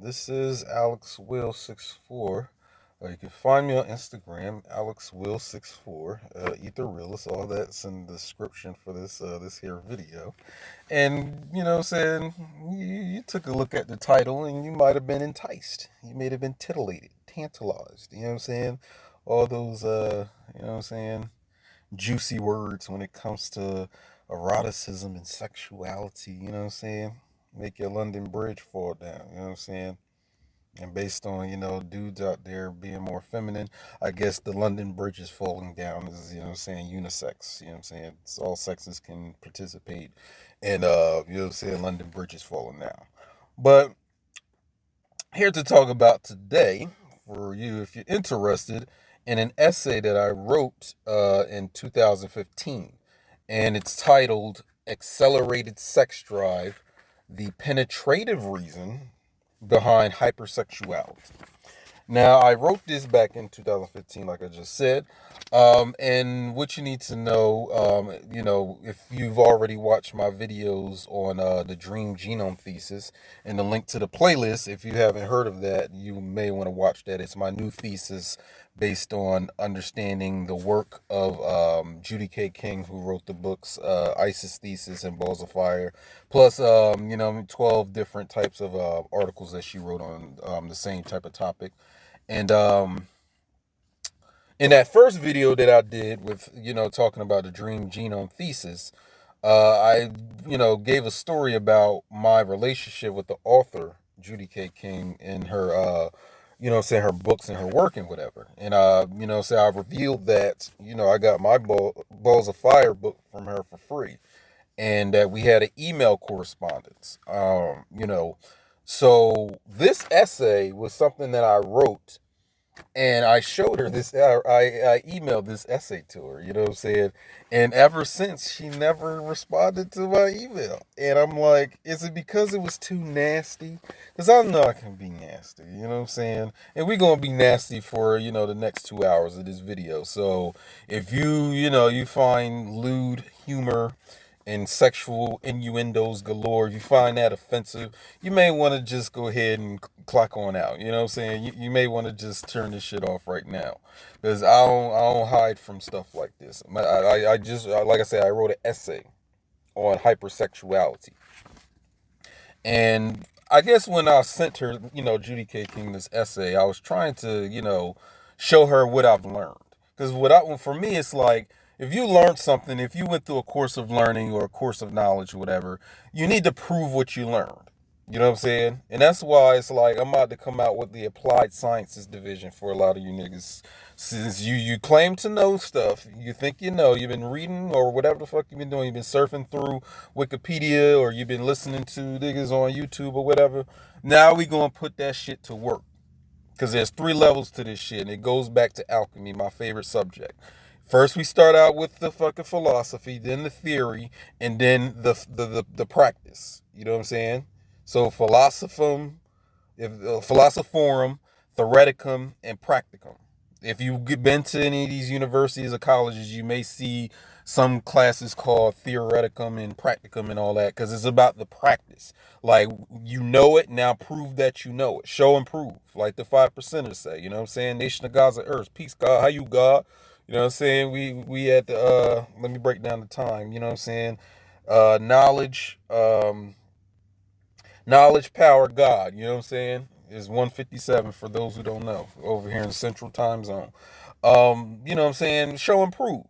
This is Alex Will 64. You can find me on Instagram, Alex Will 64. Ether Realist, all that's in the description for this here video. And what I'm saying, you took a look at the title and you might have been enticed. You may have been titillated, tantalized. You know what I'm saying? All those what I'm saying, juicy words when it comes to eroticism and sexuality. You know what I'm saying? Make your London Bridge fall down. You know what I'm saying? And based on, dudes out there being more feminine, I guess the London Bridge is falling down is, what I'm saying, unisex. You know what I'm saying? It's all sexes can participate. And, what I'm saying, London Bridge is falling down. But here to talk about today, for you, if you're interested, in an essay that I wrote in 2015. And it's titled Accelerated Sex Drive, the Penetrative Reason Behind Hypersexuality. Now, I wrote this back in 2015, like I just said. And what you need to know, if you've already watched my videos on the Dream Genome Thesis and the link to the playlist, if you haven't heard of that, you may want to watch that. It's my new thesis based on understanding the work of Judy K. King, who wrote the books Isis Thesis and Balls of Fire, plus, 12 different types of articles that she wrote on the same type of topic. And in that first video that I did with, talking about the Dream Genome Thesis, I, gave a story about my relationship with the author, Judy K. King, and her, her books and her work and whatever. And, I revealed that, I got my Balls of Fire book from her for free. And that we had an email correspondence. So this essay was something that I wrote, and I showed her this. I emailed this essay to her. You know what I'm saying? And ever since, she never responded to my email. And I'm like, is it because it was too nasty? Because I know I can be nasty. You know what I'm saying? And we're gonna be nasty for the next 2 hours of this video. So if you find lewd humor and sexual innuendos galore, if you find that offensive, you may want to just go ahead and clock on out. You know what I'm saying? You may want to just turn this shit off right now, because I don't hide from stuff like this. I just, like I said, I wrote an essay on hypersexuality, and I guess when I sent her, Judy K. King, this essay, I was trying to, show her what I've learned. Because for me, it's like, if you learned something, if you went through a course of learning or a course of knowledge or whatever, you need to prove what you learned. You know what I'm saying? And that's why it's like I'm about to come out with the applied sciences division for a lot of you niggas. Since you claim to know stuff, you think you know, you've been reading or whatever the fuck you've been doing, you've been surfing through Wikipedia or you've been listening to niggas on YouTube or whatever. Now we gonna put that shit to work. Because there's 3 levels to this shit, and it goes back to alchemy, my favorite subject. First, we start out with the fucking philosophy, then the theory, and then the practice. You know what I'm saying? So philosophorum, theoreticum, and practicum. If you've been to any of these universities or colleges, you may see some classes called theoreticum and practicum and all that, because it's about the practice. Like, you know it, now prove that you know it. Show and prove, like the 5%ers say. You know what I'm saying? Nation of God's of earth. Peace, God. How you, God? You know what I'm saying? We at the let me break down the time. You know what I'm saying? Knowledge, knowledge, power, God. You know what I'm saying? Is 157 for those who don't know, over here in the Central Time Zone. You know what I'm saying? Show and prove.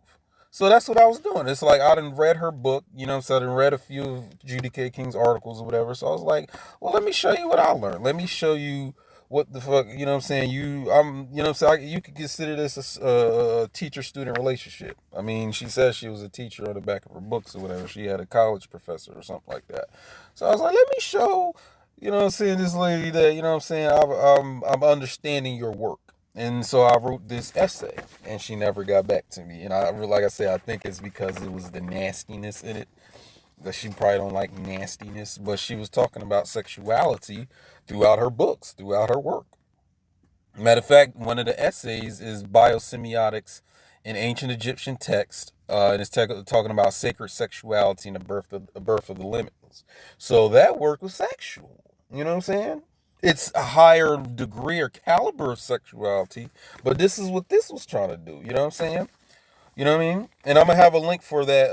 So that's what I was doing. It's like I done read her book, so I done read a few of Judy K. King's articles or whatever. So I was like, well, let me show you what I learned. Let me show you what the fuck, you know what I'm saying? You know what I'm saying? You could consider this a teacher-student relationship. I mean, she says she was a teacher on the back of her books or whatever. She had a college professor or something like that. So I was like, let me show, you know what I'm saying, this lady that, you know what I'm saying, I'm understanding your work. And so I wrote this essay, and she never got back to me. And like I said, I think it's because it was the nastiness in it. That she probably don't like nastiness, but she was talking about sexuality throughout her books, throughout her work. Matter of fact, one of the essays is Biosemiotics in Ancient Egyptian Text, and it's talking about sacred sexuality and the birth of the limitless. So that work was sexual. You know what I'm saying? it's a higher degree or caliber of sexuality, but this is what this was trying to do. You know what I'm saying? You know what I mean? And I'm gonna have a link for that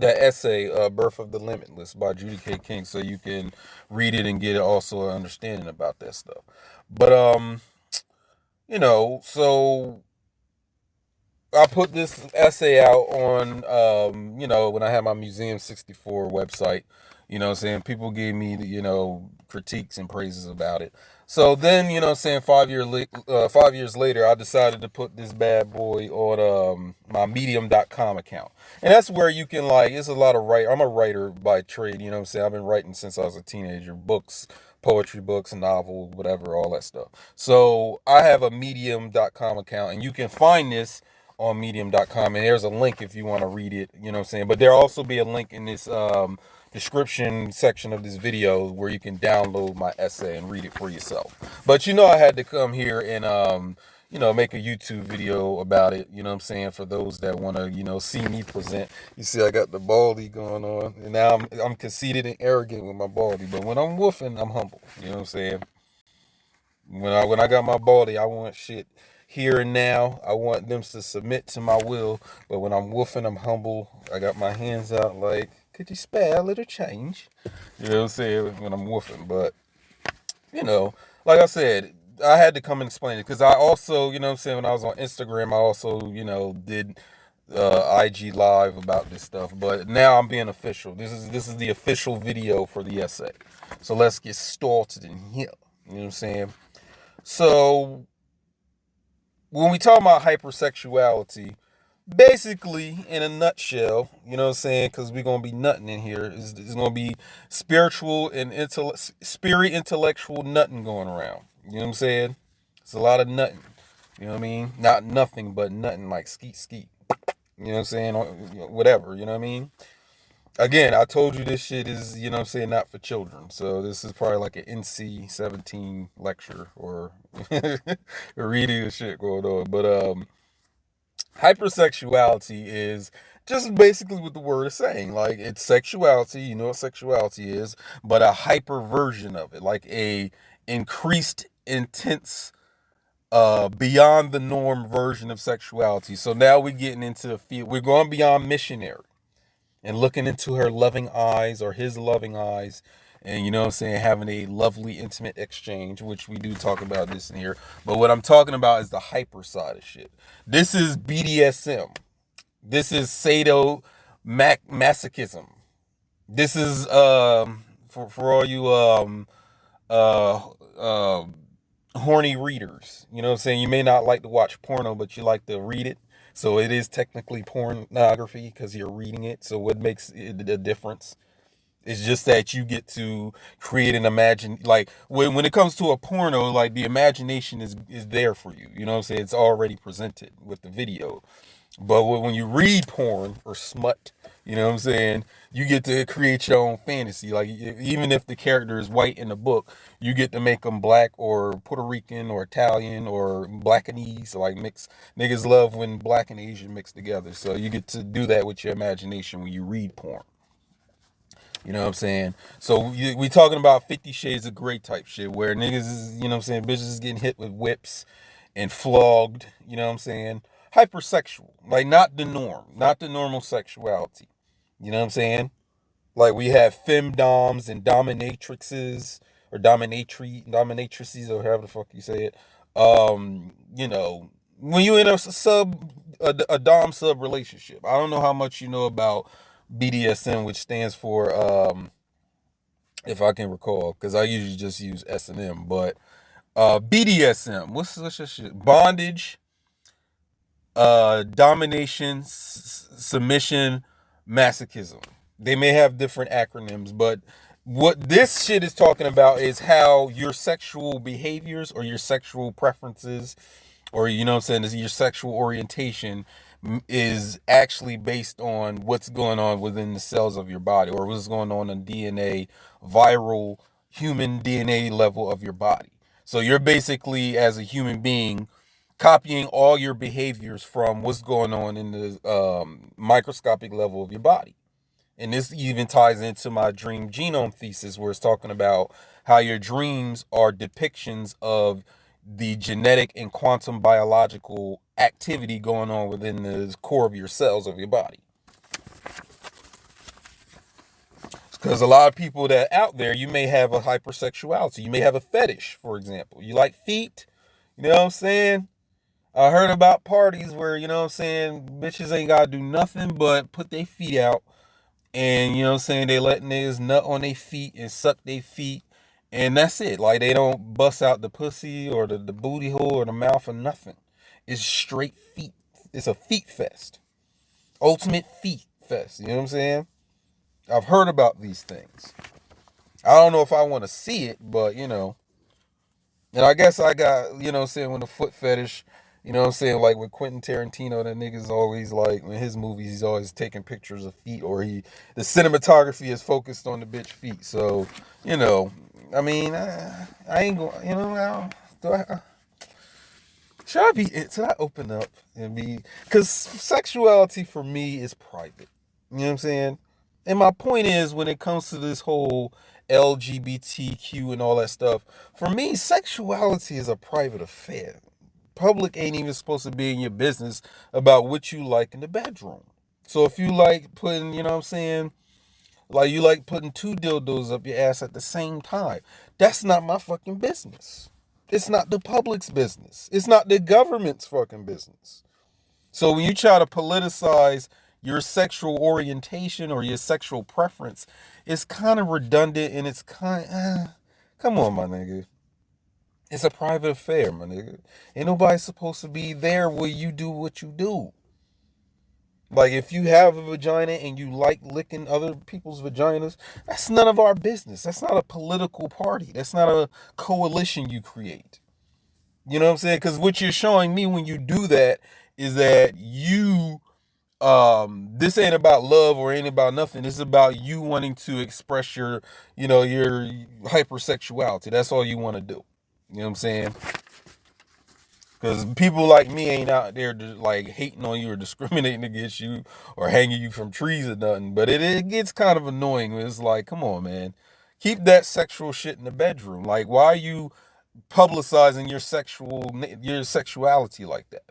essay, "Birth of the Limitless" by Judy K. King, so you can read it and get also an understanding about that stuff. But so I put this essay out on, when I had my Museum 64 website. You know what I'm saying? People gave me, critiques and praises about it. So then, 5 years later, I decided to put this bad boy on my medium.com account. And that's where you can, it's a lot of I'm a writer by trade, you know what I'm saying? I've been writing since I was a teenager, books, poetry books, novels, whatever, all that stuff. So I have a medium.com account, and you can find this on medium.com, and there's a link if you want to read it, you know what I'm saying? But there'll also be a link in this description section of this video where you can download my essay and read it for yourself. But I had to come here and make a YouTube video about it, you know what I'm saying, for those that want to, see me present. You see I got the baldy going on, and now I'm conceited and arrogant with my baldy, but when I'm woofing, I'm humble, you know what I'm saying? When I got my baldy, I want shit here and now. I want them to submit to my will. But when I'm woofing, I'm humble. I got my hands out like, could you spare a little change? You know what I'm saying? When I'm woofing. But, like I said, I had to come and explain it. Because I also, you know what I'm saying, when I was on Instagram, I also, did IG live about this stuff. But now I'm being official. This is the official video for the essay. So let's get started in here. You know what I'm saying? So when we talk about hypersexuality, basically in a nutshell, you know what I'm saying, because we're gonna be nutting in here. It's gonna be spiritual and intellectual nutting going around. You know what I'm saying? It's a lot of nutting. You know what I mean? Not nothing, but nutting, like skeet skeet. You know what I'm saying? Or, whatever. You know what I mean? Again, I told you this shit is, you know what I'm saying, not for children. So this is probably like an NC-17 lecture or reading and shit going on. But hypersexuality is just basically what the word is saying. Like, it's sexuality, you know what sexuality is, but a hyper version of it, like a increased, intense, beyond the norm version of sexuality. So now we're getting into the field. We're going beyond missionary and looking into her loving eyes or his loving eyes, and, you know what I'm saying, having a lovely intimate exchange, which we do talk about this in here. But what I'm talking about is the hyper side of shit. This is BDSM. This is masochism. This is for all you uh uh horny readers. You know what I'm saying? You may not like to watch porno, but you like to read it. So it is technically pornography because you're reading it. So what makes it a difference? It's just that you get to create an imagine, like when it comes to a porno, like the imagination is there for you. You know what I'm saying? It's already presented with the video. But when you read porn or smut, you know what I'm saying, you get to create your own fantasy. Like, even if the character is white in the book, you get to make them black or Puerto Rican or Italian or Blackanese. Like, mix. Niggas love when black and Asian mix together. So you get to do that with your imagination when you read porn. You know what I'm saying? So we talking about 50 Shades of Grey type shit where niggas is, you know what I'm saying, bitches is getting hit with whips and flogged, you know what I'm saying? Hypersexual. Like, not the norm, not the normal sexuality. You know what I'm saying? Like, we have femdoms and dominatrixes or dominatrices or however the fuck you say it. When you in a dom sub relationship. I don't know how much you know about BDSM, which stands for if I can recall, because I usually just use S&M, but BDSM, what's your shit? Bondage, domination, submission, masochism. They may have different acronyms, but what this shit is talking about is how your sexual behaviors or your sexual preferences, or, you know what I'm saying, your sexual orientation is actually based on what's going on within the cells of your body, or what's going on in DNA, viral human DNA level of your body. So you're basically, as a human being, copying all your behaviors from what's going on in the microscopic level of your body. And this even ties into my dream genome thesis, where it's talking about how your dreams are depictions of the genetic and quantum biological activity going on within the core of your cells of your body. Because a lot of people that out there, you may have a hypersexuality. You may have a fetish, for example. You like feet. You know what I'm saying? I heard about parties where, you know what I'm saying, bitches ain't got to do nothing but put their feet out. And, you know what I'm saying, they let niggas nut on their feet and suck their feet. And that's it. Like, they don't bust out the pussy or the booty hole or the mouth or nothing. It's straight feet. It's a feet fest. Ultimate feet fest. You know what I'm saying? I've heard about these things. I don't know if I want to see it, but, you know. And I guess I got, you know what I'm saying, with the foot fetish, you know what I'm saying, like with Quentin Tarantino, that nigga's always like, in his movies, he's always taking pictures of feet, or the cinematography is focused on the bitch feet. So, you know, I mean, I ain't going, you know, should I open up and be, because sexuality for me is private. You know what I'm saying? And my point is, when it comes to this whole LGBTQ and all that stuff, for me, sexuality is a private affair. Public ain't even supposed to be in your business about what you like in the bedroom. So if you like putting, you know what I'm saying, like you like putting two dildos up your ass at the same time, that's not my fucking business. It's not the public's business. It's not the government's fucking business. So when you try to politicize your sexual orientation or your sexual preference, it's kind of redundant, and it's come on, my nigga. It's a private affair, my nigga. Ain't nobody supposed to be there where you do what you do. Like, if you have a vagina and you like licking other people's vaginas, that's none of our business. That's not a political party. That's not a coalition you create. You know what I'm saying? Because what you're showing me when you do that is that you, this ain't about love or ain't about nothing. This is about you wanting to express your, you know, your hypersexuality. That's all you want to do. You know what I'm saying? Because people like me ain't out there just like hating on you or discriminating against you or hanging you from trees or nothing. But it gets kind of annoying. It's like, come on, man. Keep that sexual shit in the bedroom. Like, why are you publicizing your sexuality like that?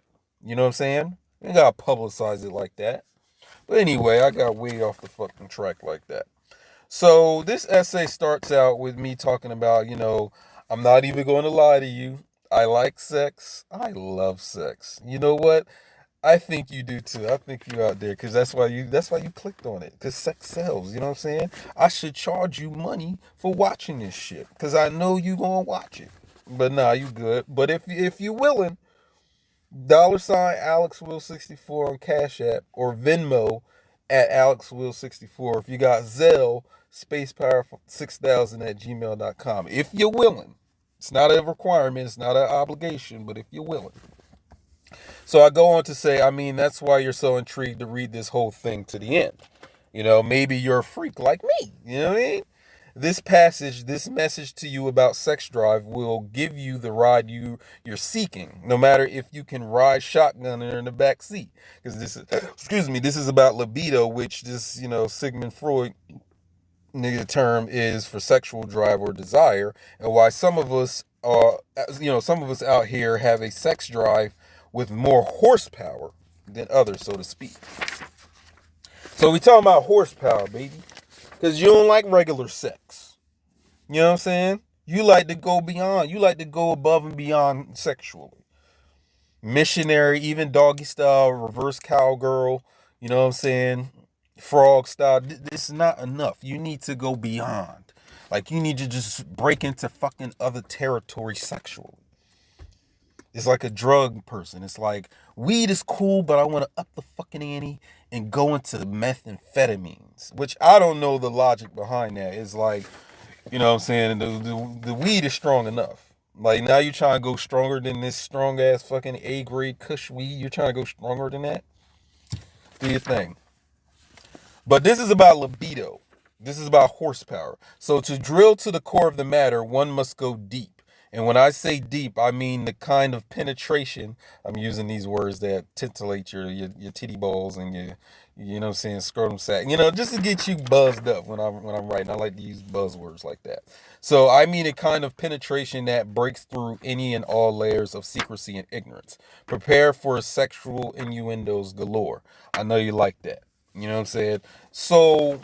You know what I'm saying? You ain't gotta publicize it like that. But anyway, I got way off the fucking track like that. So this essay starts out with me talking about, you know, I'm not even going to lie to you. I like sex. I love sex. You know what? I think you do too. I think you out there because that's why you clicked on it. Because sex sells. You know what I'm saying? I should charge you money for watching this shit because I know you gonna watch it. But nah, you good. But if you willing, $ AlexWill64 on Cash App or Venmo at AlexWill64. If you got Zelle, spacepower6000 at gmail.com. If you're willing. It's not a requirement, it's not an obligation, but if you're willing. So I go on to say, I mean, that's why you're so intrigued to read this whole thing to the end. You know, maybe you're a freak like me. You know what I mean? This message to you about sex drive will give you the ride you're seeking, no matter if you can ride shotgun in the back seat. Because this is about libido, which this, you know, Sigmund Freud nigga term is for sexual drive or desire, and why some of us out here have a sex drive with more horsepower than others, so to speak. So we talking about horsepower, baby. Because you don't like regular sex. You know what I'm saying? You like to go beyond. You like to go above and beyond sexually. Missionary, even doggy style, reverse cowgirl. You know what I'm saying? Frog style. This is not enough. You need to go beyond. Like, you need to just break into fucking other territory sexually. It's like a drug person. It's like, weed is cool, but I want to up the fucking ante and go into methamphetamines, which I don't know the logic behind that. It's like, you know what I'm saying, the weed is strong enough. Like, now you're trying to go stronger than this strong ass fucking A-grade kush weed. You're trying to go stronger than that? Do your thing. But this is about libido. This is about horsepower. So to drill to the core of the matter, one must go deep. And when I say deep, I mean the kind of penetration. I'm using these words that titillate your titty balls and your, you know what I'm saying, scrotum sack. You know, just to get you buzzed up when I'm writing. I like to use buzzwords like that. So I mean a kind of penetration that breaks through any and all layers of secrecy and ignorance. Prepare for sexual innuendos galore. I know you like that. You know what I'm saying? So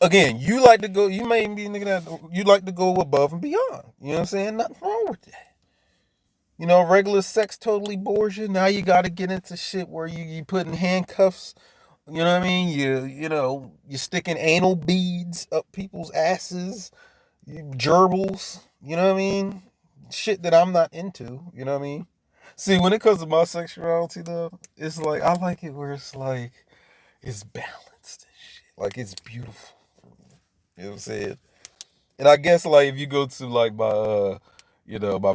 again, you like to go, you may be a nigga that you like to go above and beyond. You know what I'm saying? Nothing wrong with that. You know, regular sex totally bores you. Now you got to get into shit where you putting handcuffs. You know what I mean? You sticking anal beads up people's asses, gerbils. You know what I mean? Shit that I'm not into. You know what I mean? See, when it comes to my sexuality, though, it's like I like it where it's like it's balanced and shit. Like it's beautiful. You know what I'm saying? And I guess like if you go to like my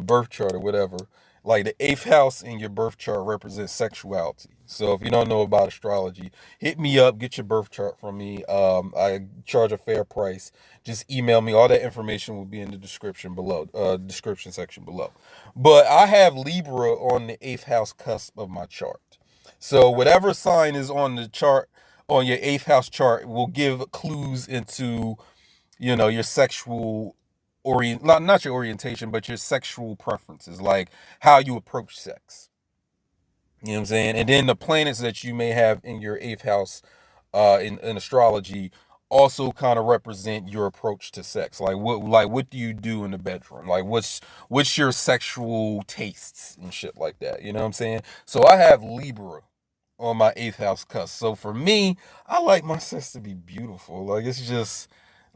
birth chart or whatever, like the eighth house in your birth chart represents sexuality. So if you don't know about astrology, hit me up, get your birth chart from me. I charge a fair price. Just email me. All that information will be in the description below, description section below. But I have Libra on the eighth house cusp of my chart. So whatever sign is on the chart, on your eighth house chart, will give clues into your sexual not your orientation, but your sexual preferences, like how you approach sex. You know what I'm saying? And then the planets that you may have in your eighth house in astrology also kind of represent your approach to sex. Like what do you do in the bedroom? Like what's your sexual tastes and shit like that. You know what I'm saying? So I have Libra on my eighth house cusp. So for me, I like my sex to be beautiful. Like it's just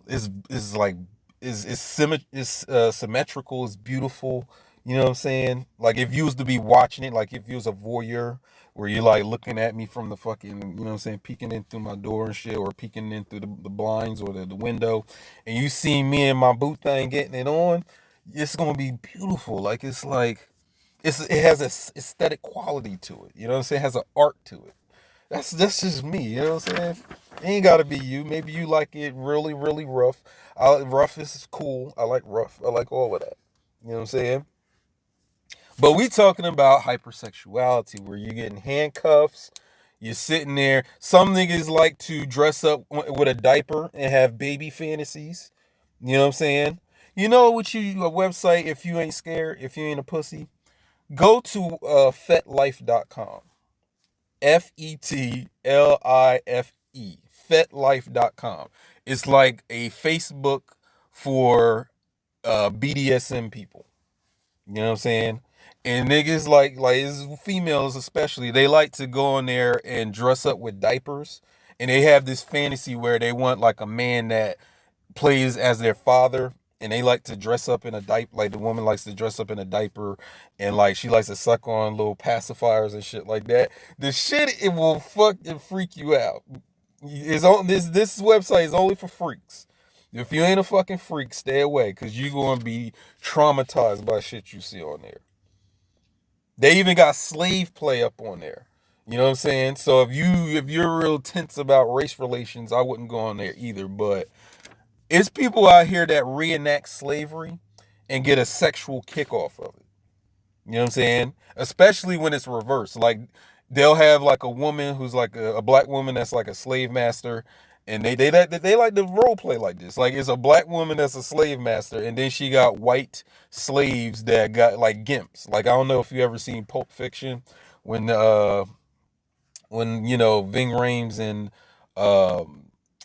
is like is symmetrical, is beautiful. You know what I'm saying? Like if you was to be watching it, like if you was a voyeur, where you're like looking at me from the fucking, you know what I'm saying, peeking in through my door and shit, or peeking in through the blinds or the window, and you see me and my boot thing getting it on, it's gonna be beautiful. Like it has a aesthetic quality to it. You know what I'm saying? It has an art to it. That's just me, you know what I'm saying? It ain't gotta be you. Maybe you like it really, really rough. Rough is cool. I like rough. I like all of that. You know what I'm saying? But we talking about hypersexuality, where you're getting handcuffs, you're sitting there. Some niggas like to dress up with a diaper and have baby fantasies. You know what I'm saying? You know what a website, if you ain't scared, if you ain't a pussy, go to fetlife.com. FETLIFE, fetlife.com. It's like a Facebook for BDSM people. You know what I'm saying? And niggas like females especially, they like to go on there and dress up with diapers. And they have this fantasy where they want like a man that plays as their father, and they like to dress up in a diaper. Like the woman likes to dress up in a diaper, and like she likes to suck on little pacifiers and shit like that. The shit, it will fucking freak you out. It's on this website is only for freaks. If you ain't a fucking freak, stay away, because you're gonna be traumatized by shit you see on there. They even got slave play up on there. You know what I'm saying? So if you're real tense about race relations, I wouldn't go on there either. But it's people out here that reenact slavery and get a sexual kick off of it. You know what I'm saying? Especially when it's reversed. Like they'll have like a woman who's like a black woman that's like a slave master, and they like to role play like this. Like it's a black woman that's a slave master, and then she got white slaves that got like gimps. Like I don't know if you ever seen Pulp Fiction, when Ving Rhames and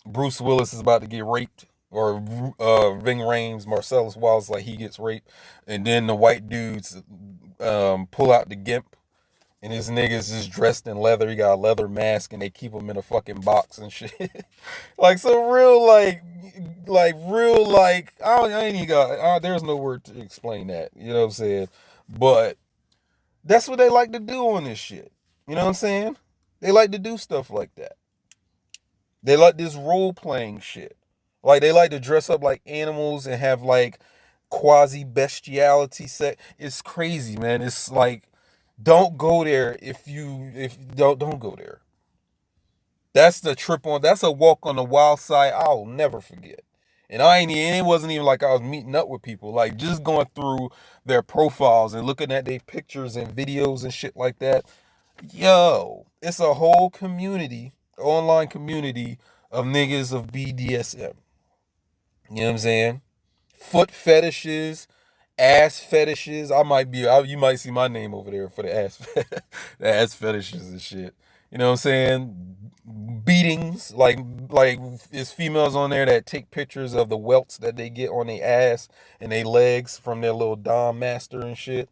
Bruce Willis is about to get raped, or Ving Rhames, Marcellus Wallace, like he gets raped, and then the white dudes pull out the gimp, and his niggas is dressed in leather. He got a leather mask, and they keep him in a fucking box and shit. Like some real real I ain't even got. There's no word to explain that. You know what I'm saying? But that's what they like to do on this shit. You know what I'm saying? They like to do stuff like that. They like this role playing shit. Like they like to dress up like animals and have like quasi bestiality set. It's crazy, man. It's like don't go there if don't go there. That's the trip on. That's a walk on the wild side I'll never forget. And it wasn't even like I was meeting up with people. Like, just going through their profiles and looking at their pictures and videos and shit like that. Yo, it's a whole community, online community of niggas of BDSM. You know what I'm saying? Foot fetishes, ass fetishes. You might see my name over there for the the ass fetishes and shit. You know what I'm saying? Beatings, like it's females on there that take pictures of the welts that they get on their ass and their legs from their little dom master and shit.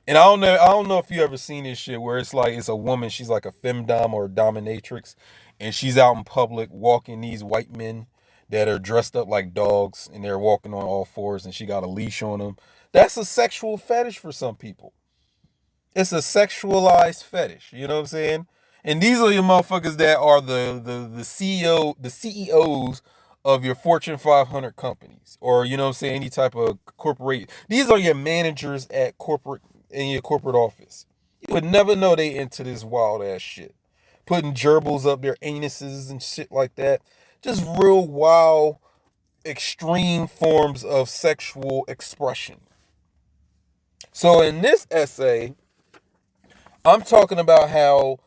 And I don't know if you ever seen this shit where it's like it's a woman, she's like a femdom or a dominatrix, and she's out in public walking these white men that are dressed up like dogs and they're walking on all fours and she got a leash on them. That's a sexual fetish for some people. It's a sexualized fetish. You know what I'm saying? And these are your motherfuckers that are the CEOs of your Fortune 500 companies, or you know what I'm saying, any type of corporate. These are your managers at corporate in your corporate office. You would never know they into this wild ass shit, putting gerbils up their anuses and shit like that. Just real wild, extreme forms of sexual expression. So in this essay, I'm talking about how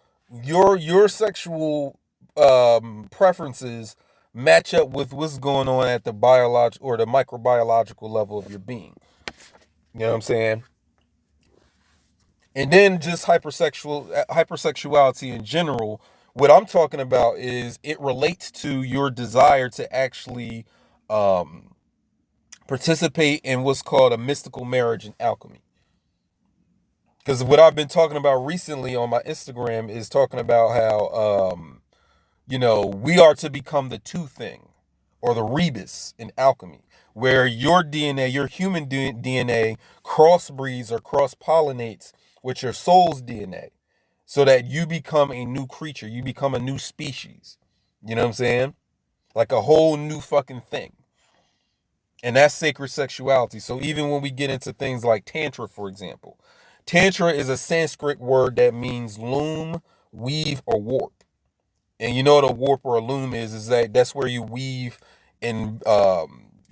your sexual preferences match up with what's going on at the biological or the microbiological level of your being. You know what I'm saying? And then just hypersexuality in general. What I'm talking about is it relates to your desire to actually um, participate in what's called a mystical marriage and alchemy. Because what I've been talking about recently on my Instagram is talking about how, we are to become the two thing or the rebus in alchemy, where your DNA, your human DNA, crossbreeds or cross pollinates with your soul's DNA so that you become a new creature. You become a new species. You know what I'm saying? Like a whole new fucking thing. And that's sacred sexuality. So even when we get into things like Tantra, for example, Tantra is a Sanskrit word that means loom, weave, or warp. And you know what a warp or a loom is that's where you weave and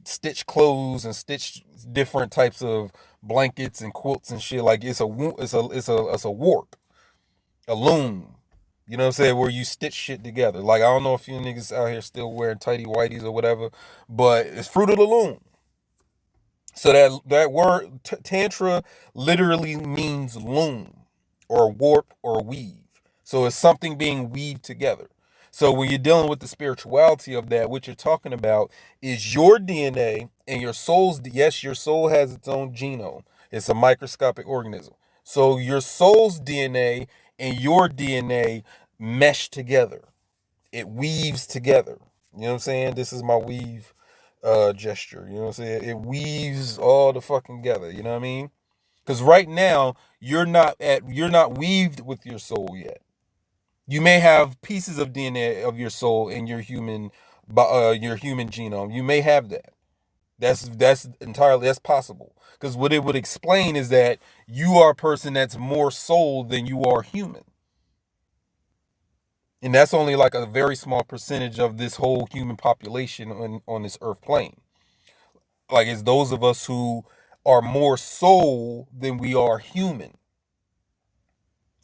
stitch clothes and stitch different types of blankets and quilts and shit. Like it's a warp, a loom. You know what I'm saying? Where you stitch shit together. Like, I don't know if you niggas out here still wearing tighty whities or whatever, but it's fruit of the loom. So that word tantra literally means loom or warp or weave. So it's something being weaved together. So when you're dealing with the spirituality of that, what you're talking about is your DNA and your soul's. Yes, your soul has its own genome. It's a microscopic organism. So your soul's DNA and your DNA mesh together. It weaves together. You know what I'm saying? This is my weave gesture. You know what I'm saying? It weaves all the fucking together. You know what I mean? Because right now you're not weaved with your soul yet. You may have pieces of DNA of your soul in your human genome. You may have that. That's possible. Because what it would explain is that you are a person that's more soul than you are human. And that's only like a very small percentage of this whole human population on this earth plane. Like, it's those of us who are more soul than we are human.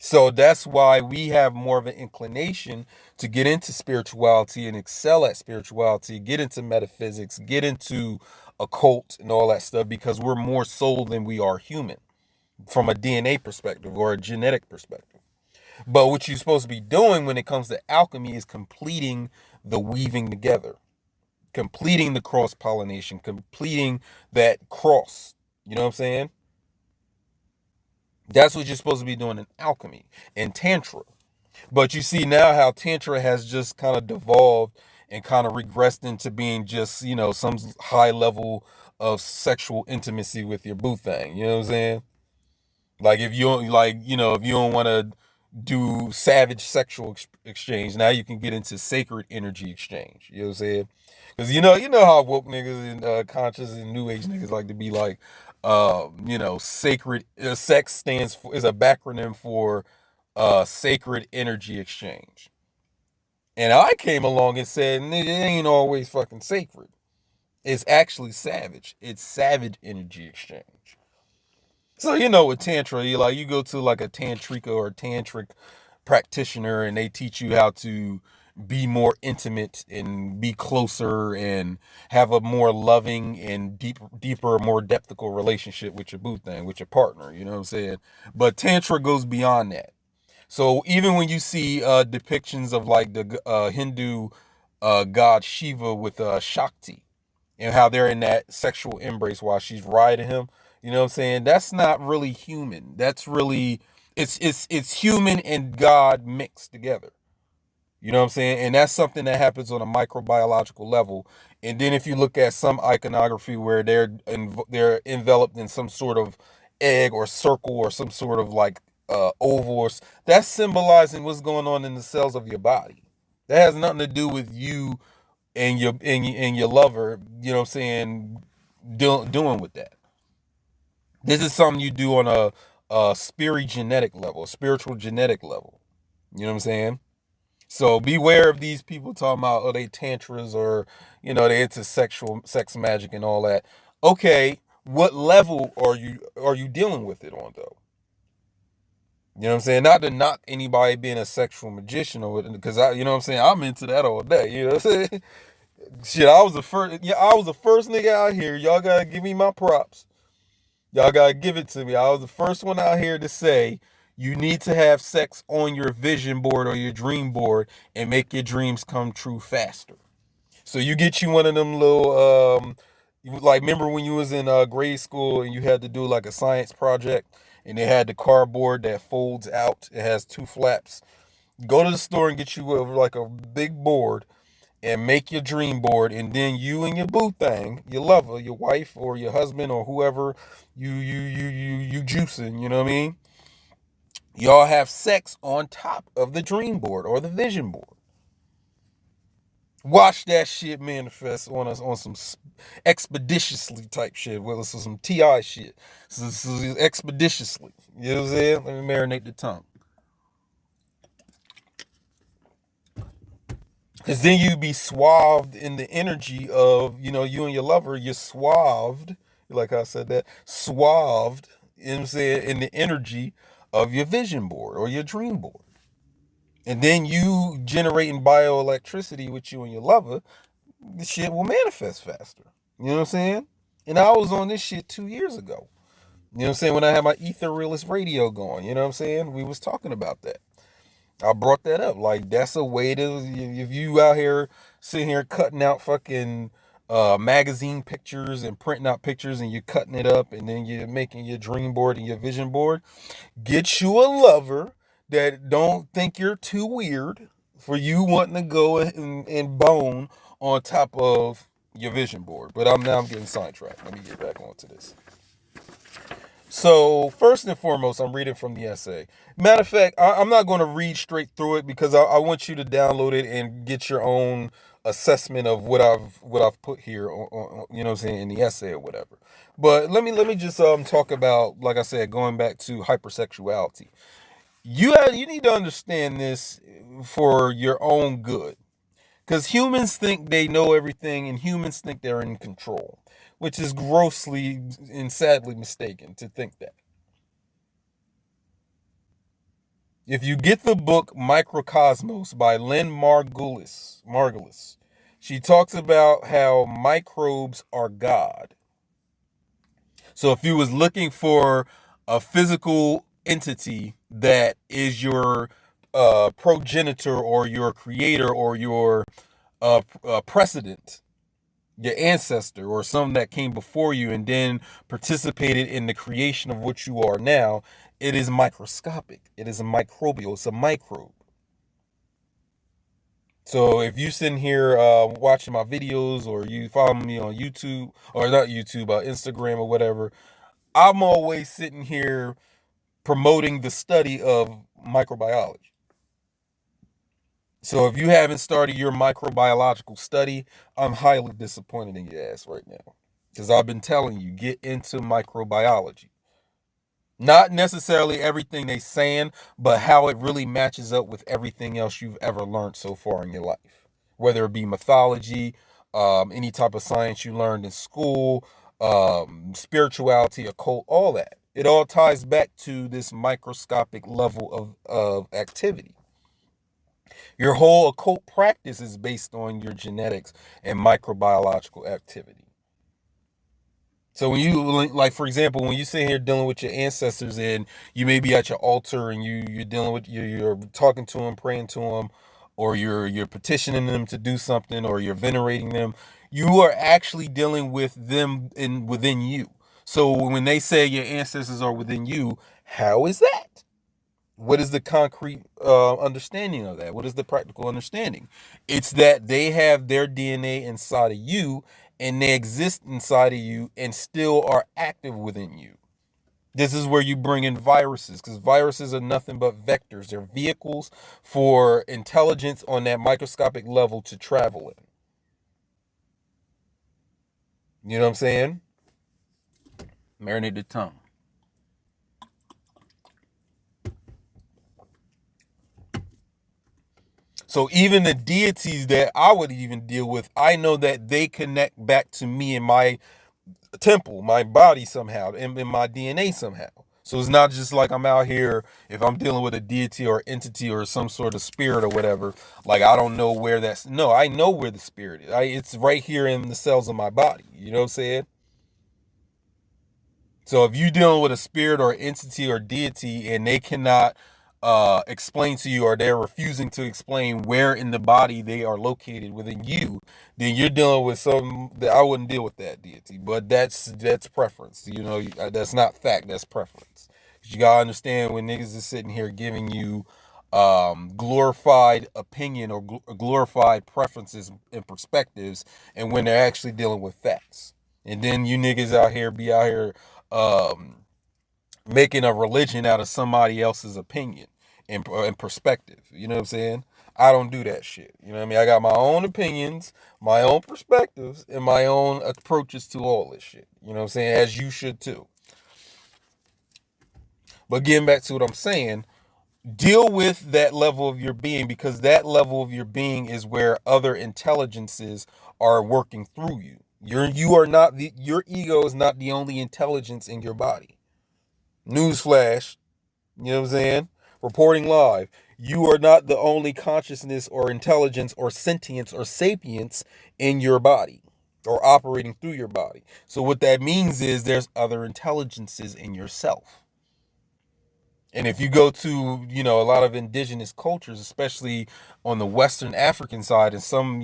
So that's why we have more of an inclination to get into spirituality and excel at spirituality, get into metaphysics, get into occult and all that stuff, because we're more soul than we are human from a DNA perspective or a genetic perspective. But what you're supposed to be doing when it comes to alchemy is completing the weaving together, completing the cross pollination, completing that cross. You know what I'm saying? That's what you're supposed to be doing in alchemy and Tantra. But you see now how Tantra has just kind of devolved and kind of regressed into being just, some high level of sexual intimacy with your boo thing. You know what I'm saying? Like, if you don't if you don't want to do savage sexual exchange, now you can get into sacred energy exchange. You know what I'm saying? Because you know how woke niggas and conscious and new age niggas like to be like, sacred sex is a backronym for sacred energy exchange. And I came along and said, nigga, it ain't always fucking sacred. It's actually savage. It's savage energy exchange. So you know with tantra, you go to like a tantrika or a tantric practitioner, and they teach you how to be more intimate and be closer and have a more loving and deeper, more depthical relationship with your boo thing, with your partner. You know what I'm saying? But tantra goes beyond that. So even when you see depictions of like the Hindu god Shiva with Shakti, and how they're in that sexual embrace while she's riding him. You know what I'm saying? That's not really human. That's really it's human and God mixed together. You know what I'm saying? And that's something that happens on a microbiological level. And then if you look at some iconography where they're enveloped in some sort of egg or circle or some sort of like oval, that's symbolizing what's going on in the cells of your body. That has nothing to do with you and your lover, you know what I'm saying, doing with that. This is something you do on a genetic level, a spiritual genetic level. You know what I'm saying? So beware of these people talking about they tantras or they into sexual sex magic and all that. Okay, what level are you dealing with it on though? You know what I'm saying? Not to knock anybody being a sexual magician or because you know what I'm saying, I'm into that all day. You know what I'm saying? Shit, I was the first. Yeah, I was the first nigga out here. Y'all gotta give me my props. Y'all gotta give it to me. I was the first one out here to say you need to have sex on your vision board or your dream board and make your dreams come true faster. So you get you one of them little like remember when you was in grade school and you had to do like a science project and they had the cardboard that folds out. It has two flaps. Go to the store and get you like a big board and make your dream board, and then you and your boo thing, your lover, your wife or your husband or whoever you juicing, you know what I mean? Y'all have sex on top of the dream board or the vision board. Watch that shit manifest on us on some expeditiously type shit, whether it's some TI shit. So expeditiously. You know what I'm saying? Let me marinate the tongue. Because then you be swathed in the energy of, you and your lover, you're swathed, like I said that, swathed, you know what I'm saying, in the energy of your vision board or your dream board. And then you generating bioelectricity with you and your lover, the shit will manifest faster. You know what I'm saying? And I was on this shit 2 years ago. You know what I'm saying? When I had my Ether Realist radio going, you know what I'm saying? We was talking about that. I brought that up. Like that's a way to if you out here sitting here cutting out fucking magazine pictures and printing out pictures and you're cutting it up and then you're making your dream board and your vision board, get you a lover that don't think you're too weird for you wanting to go and bone on top of your vision board. But I'm getting sidetracked. Let me get back onto this. So first and foremost, I'm reading from the essay. Matter of fact, I'm not going to read straight through it because I want you to download it and get your own assessment of what I've put here you know what I'm saying, in the essay or whatever. But let me just talk about, like I said, going back to hypersexuality. You need to understand this for your own good. Because humans think they know everything and humans think they're in control, which is grossly and sadly mistaken to think that. If you get the book Microcosmos by Lynn Margulis, she talks about how microbes are God. So if you was looking for a physical entity that is your progenitor or your creator or your precedent, your ancestor or some that came before you and then participated in the creation of what you are now, it is microscopic. It is a microbial. It's a microbe. So if you sitting here watching my videos or you follow me on YouTube or not YouTube, Instagram or whatever, I'm always sitting here promoting the study of microbiology. So if you haven't started your microbiological study, I'm highly disappointed in your ass right now. Because I've been telling you, get into microbiology. Not necessarily everything they saying, but how it really matches up with everything else you've ever learned so far in your life. Whether it be mythology, any type of science you learned in school, spirituality, occult, all that. It all ties back to this microscopic level of activity. Your whole occult practice is based on your genetics and microbiological activity. So when you, like, for example, when you sit here dealing with your ancestors and you may be at your altar and you're dealing with, you're talking to them, praying to them, or you're petitioning them to do something, or you're venerating them, you are actually dealing with them within you. So when they say your ancestors are within you, how is that? What is the concrete understanding of that? What is the practical understanding? It's that they have their DNA inside of you and they exist inside of you and still are active within you. This is where you bring in viruses, because viruses are nothing but vectors. They're vehicles for intelligence on that microscopic level to travel in. You know what I'm saying? Marinate the tongue. So even the deities that I would even deal with, I know that they connect back to me in my temple, my body somehow, in my DNA somehow. So it's not just like I'm out here, if I'm dealing with a deity or entity or some sort of spirit or whatever, like I don't know where that's, no, I know where the spirit is. It's right here in the cells of my body. You know what I'm saying? So if you're dealing with a spirit or entity or deity and they cannot explain to you, or they're refusing to explain where in the body they are located within you, then you're dealing with some that I wouldn't deal with that deity. But that's preference. You know, that's not fact, that's preference. You gotta understand when niggas is sitting here giving you glorified opinion or glorified preferences and perspectives, and when they're actually dealing with facts. And then you niggas out here be out here um, making a religion out of somebody else's opinion and perspective. You know what I'm saying? I don't do that shit. You know what I mean? I got my own opinions, my own perspectives, and my own approaches to all this shit. You know what I'm saying? As you should too. But getting back to what I'm saying, deal with that level of your being, because that level of your being is where other intelligences are working through you. You are not your ego is not the only intelligence in your body. Newsflash, you know what I'm saying? Reporting live. You are not the only consciousness or intelligence or sentience or sapience in your body or operating through your body. So what that means is there's other intelligences in yourself. And if you go to, a lot of indigenous cultures, especially on the Western African side, and some,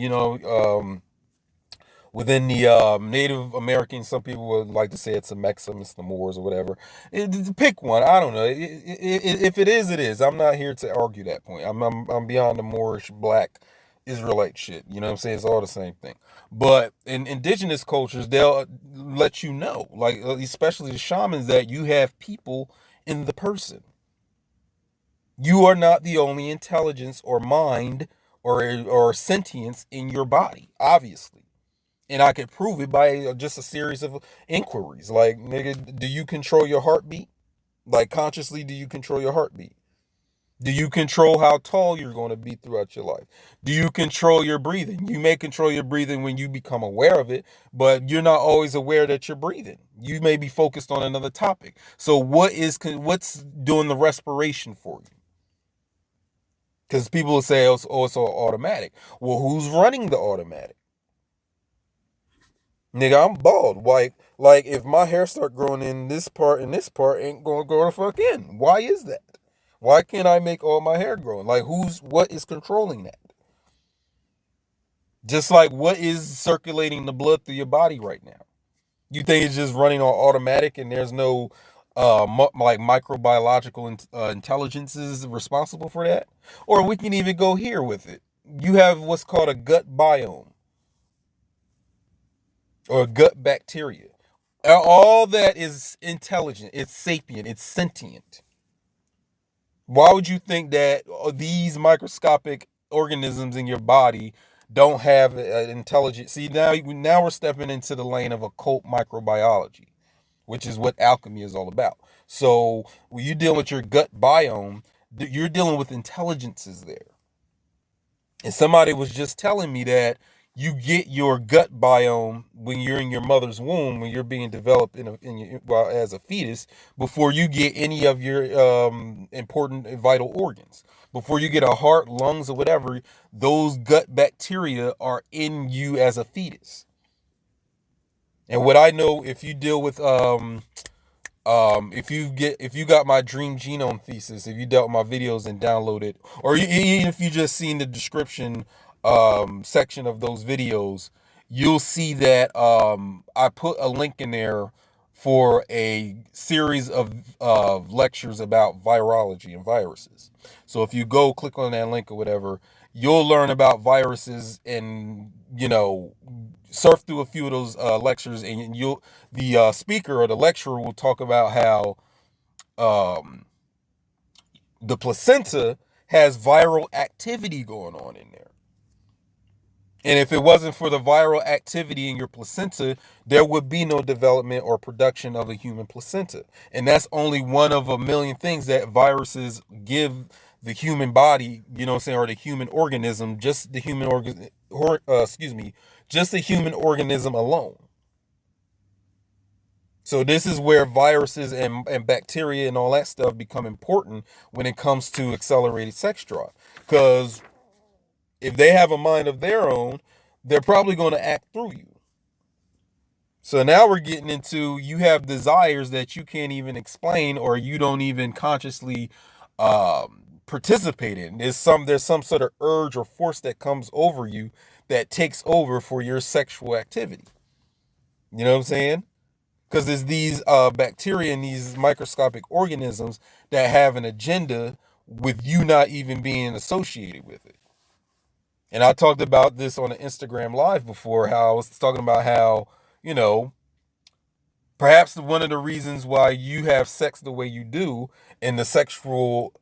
within the Native Americans, some people would like to say it's the Mexim, it's the Moors or whatever. Pick one. I don't know. If it is, it is. I'm not here to argue that point. I'm beyond the Moorish black Israelite shit. You know what I'm saying? It's all the same thing. But in indigenous cultures, they'll let you know, like especially the shamans, that you have people in the person. You are not the only intelligence or mind or sentience in your body, obviously. And I could prove it by just a series of inquiries. Like, nigga, do you control your heartbeat? Like, consciously, do you control your heartbeat? Do you control how tall you're going to be throughout your life? Do you control your breathing? You may control your breathing when you become aware of it, but you're not always aware that you're breathing. You may be focused on another topic. So what's doing the respiration for you? Because people will say, oh, it's all automatic. Well, who's running the automatic? Nigga, I'm bald. Like if my hair start growing in this part and this part ain't gonna go the fuck in. Why is that? Why can't I make all my hair growing? Like what is controlling that? Just like what is circulating the blood through your body right now? You think it's just running on automatic and there's no like microbiological intelligences responsible for that? Or we can even go here with it. You have what's called a gut biome or gut bacteria. All that is intelligent, it's sapient, it's sentient. Why would you think that these microscopic organisms in your body don't have intelligence? See, now we're stepping into the lane of occult microbiology, which is what alchemy is all about. So when you deal with your gut biome, you're dealing with intelligences there. And somebody was just telling me that you get your gut biome when you're in your mother's womb, when you're being developed well, as a fetus, before you get any of your important vital organs. Before you get a heart, lungs, or whatever, those gut bacteria are in you as a fetus. And what I know, if you deal with if you got my dream genome thesis, if you dealt with my videos and downloaded, or even if you just seen the description section of those videos, you'll see that I put a link in there for a series of lectures about virology and viruses. So if you go click on that link or whatever, you'll learn about viruses, and surf through a few of those lectures, and the speaker or the lecturer will talk about how um, the placenta has viral activity going on in there. And if it wasn't for the viral activity in your placenta, there would be no development or production of a human placenta. And that's only one of a million things that viruses give the human body, you know what I'm saying, or the human organism, just the human just the human organism alone. So this is where viruses and bacteria and all that stuff become important when it comes to accelerated sex drive. Because if they have a mind of their own, they're probably going to act through you. So now we're getting into, you have desires that you can't even explain, or you don't even consciously participate in. There's some sort of urge or force that comes over you that takes over for your sexual activity. You know what I'm saying? Because there's these bacteria and these microscopic organisms that have an agenda with you not even being associated with it. And I talked about this on an Instagram live before, how I was talking about how, perhaps one of the reasons why you have sex the way you do, and the sexual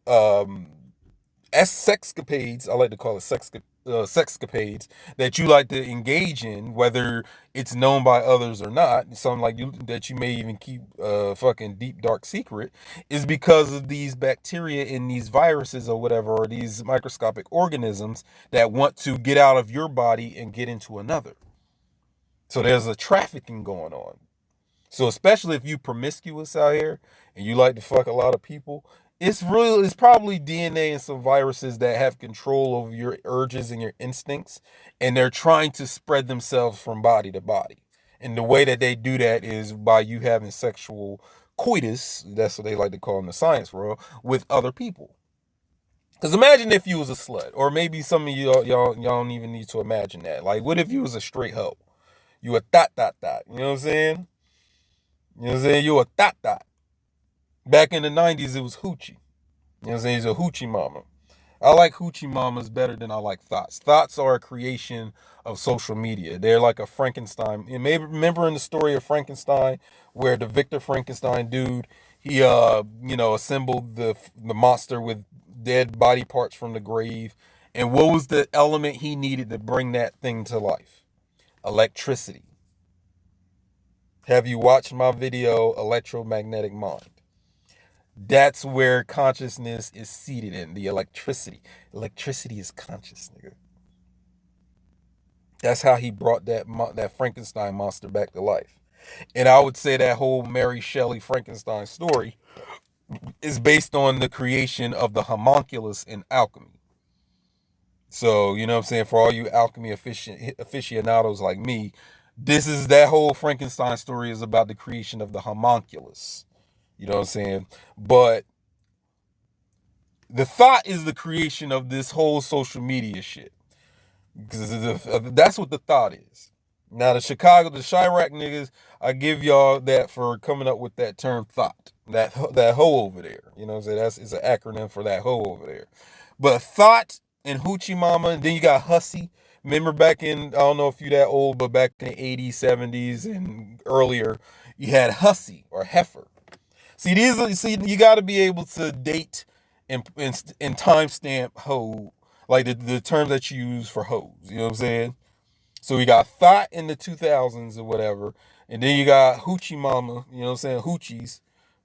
sexcapades, I like to call it sexcapades, that you like to engage in, whether it's known by others or not, something like you that you may even keep a fucking deep dark secret, is because of these bacteria and these viruses or whatever, or these microscopic organisms that want to get out of your body and get into another. So there's a trafficking going on. So especially if you promiscuous out here and you like to fuck a lot of people, it's probably DNA and some viruses that have control over your urges and your instincts, and they're trying to spread themselves from body to body. And the way that they do that is by you having sexual coitus, that's what they like to call in the science world, with other people. Because imagine if you was a slut, or maybe some of y'all don't even need to imagine that. Like, what if you was a straight hoe? You a dot. You know what I'm saying? You know what I'm saying? You a dot. Back in the 90s, it was hoochie. You know what I'm saying? He's a hoochie mama. I like hoochie mamas better than I like thoughts. Thoughts are a creation of social media. They're like a Frankenstein. You may remember in the story of Frankenstein, where the Victor Frankenstein dude, he assembled the monster with dead body parts from the grave. And what was the element he needed to bring that thing to life? Electricity. Have you watched my video, Electromagnetic Mind? That's where consciousness is seated in, the electricity. Electricity is conscious, nigga. That's how he brought that Frankenstein monster back to life. And I would say that whole Mary Shelley Frankenstein story is based on the creation of the homunculus in alchemy. So, you know what I'm saying, for all you alchemy aficionados like me, that whole Frankenstein story is about the creation of the homunculus. You know what I'm saying? But the thought is the creation of this whole social media shit. Because that's what the thought is. Now, the Chirac niggas, I give y'all that for coming up with that term thought. That hoe over there. You know what I'm saying? It's an acronym for that hoe over there. But thought and hoochie mama, and then you got hussy. Remember back in, I don't know if you that old, but back in the 80s, 70s, and earlier, you had hussy or heifer. See, you got to be able to date and timestamp hoe, like the terms that you use for hoes. You know what I'm saying? So we got thought in the 2000s or whatever, and then you got hoochie mama. You know what I'm saying? Hoochies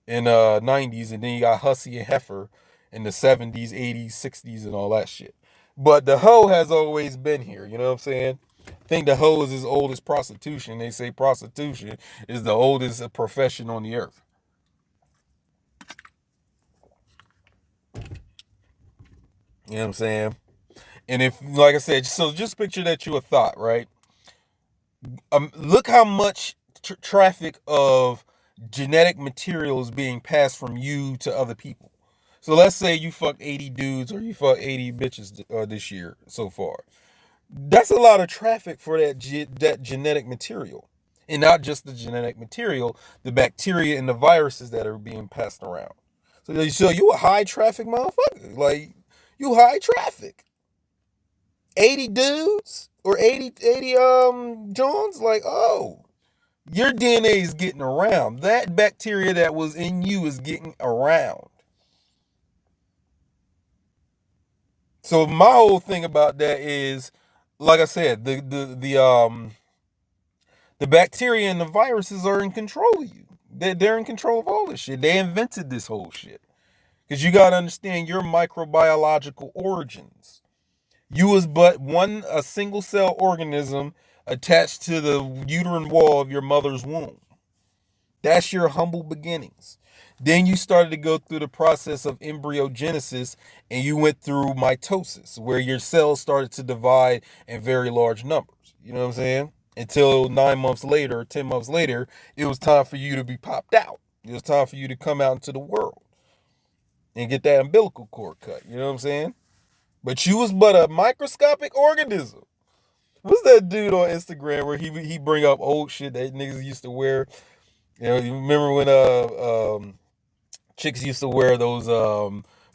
in 90s, and then you got hussy and heifer in the 70s, 80s, 60s, and all that shit. But the hoe has always been here. You know what I'm saying? Think the hoe is as old as prostitution. They say prostitution is the oldest profession on the earth. You know what I'm saying? And if, like I said, so just picture that you a thought, right? Look how much traffic of genetic material is being passed from you to other people. So let's say you fuck 80 dudes or you fuck 80 bitches this year so far. That's a lot of traffic for that genetic material. And not just the genetic material, the bacteria and the viruses that are being passed around. So you a high traffic motherfucker. Like, you high traffic. 80 dudes or 80 Johns, like, oh, your DNA is getting around. That bacteria that was in you is getting around. So my whole thing about that is, like I said, the bacteria and the viruses are in control of you. They're in control of all this shit. They invented this whole shit. Because you got to understand your microbiological origins. You was but a single cell organism attached to the uterine wall of your mother's womb. That's your humble beginnings. Then you started to go through the process of embryogenesis and you went through mitosis, where your cells started to divide in very large numbers. You know what I'm saying? Until 9 months later, 10 months later, it was time for you to be popped out. It was time for you to come out into the world and get that umbilical cord cut. You know what I'm saying? But you was but a microscopic organism. What's that dude on Instagram where he bring up old shit that niggas used to wear? You know, you remember when chicks used to wear those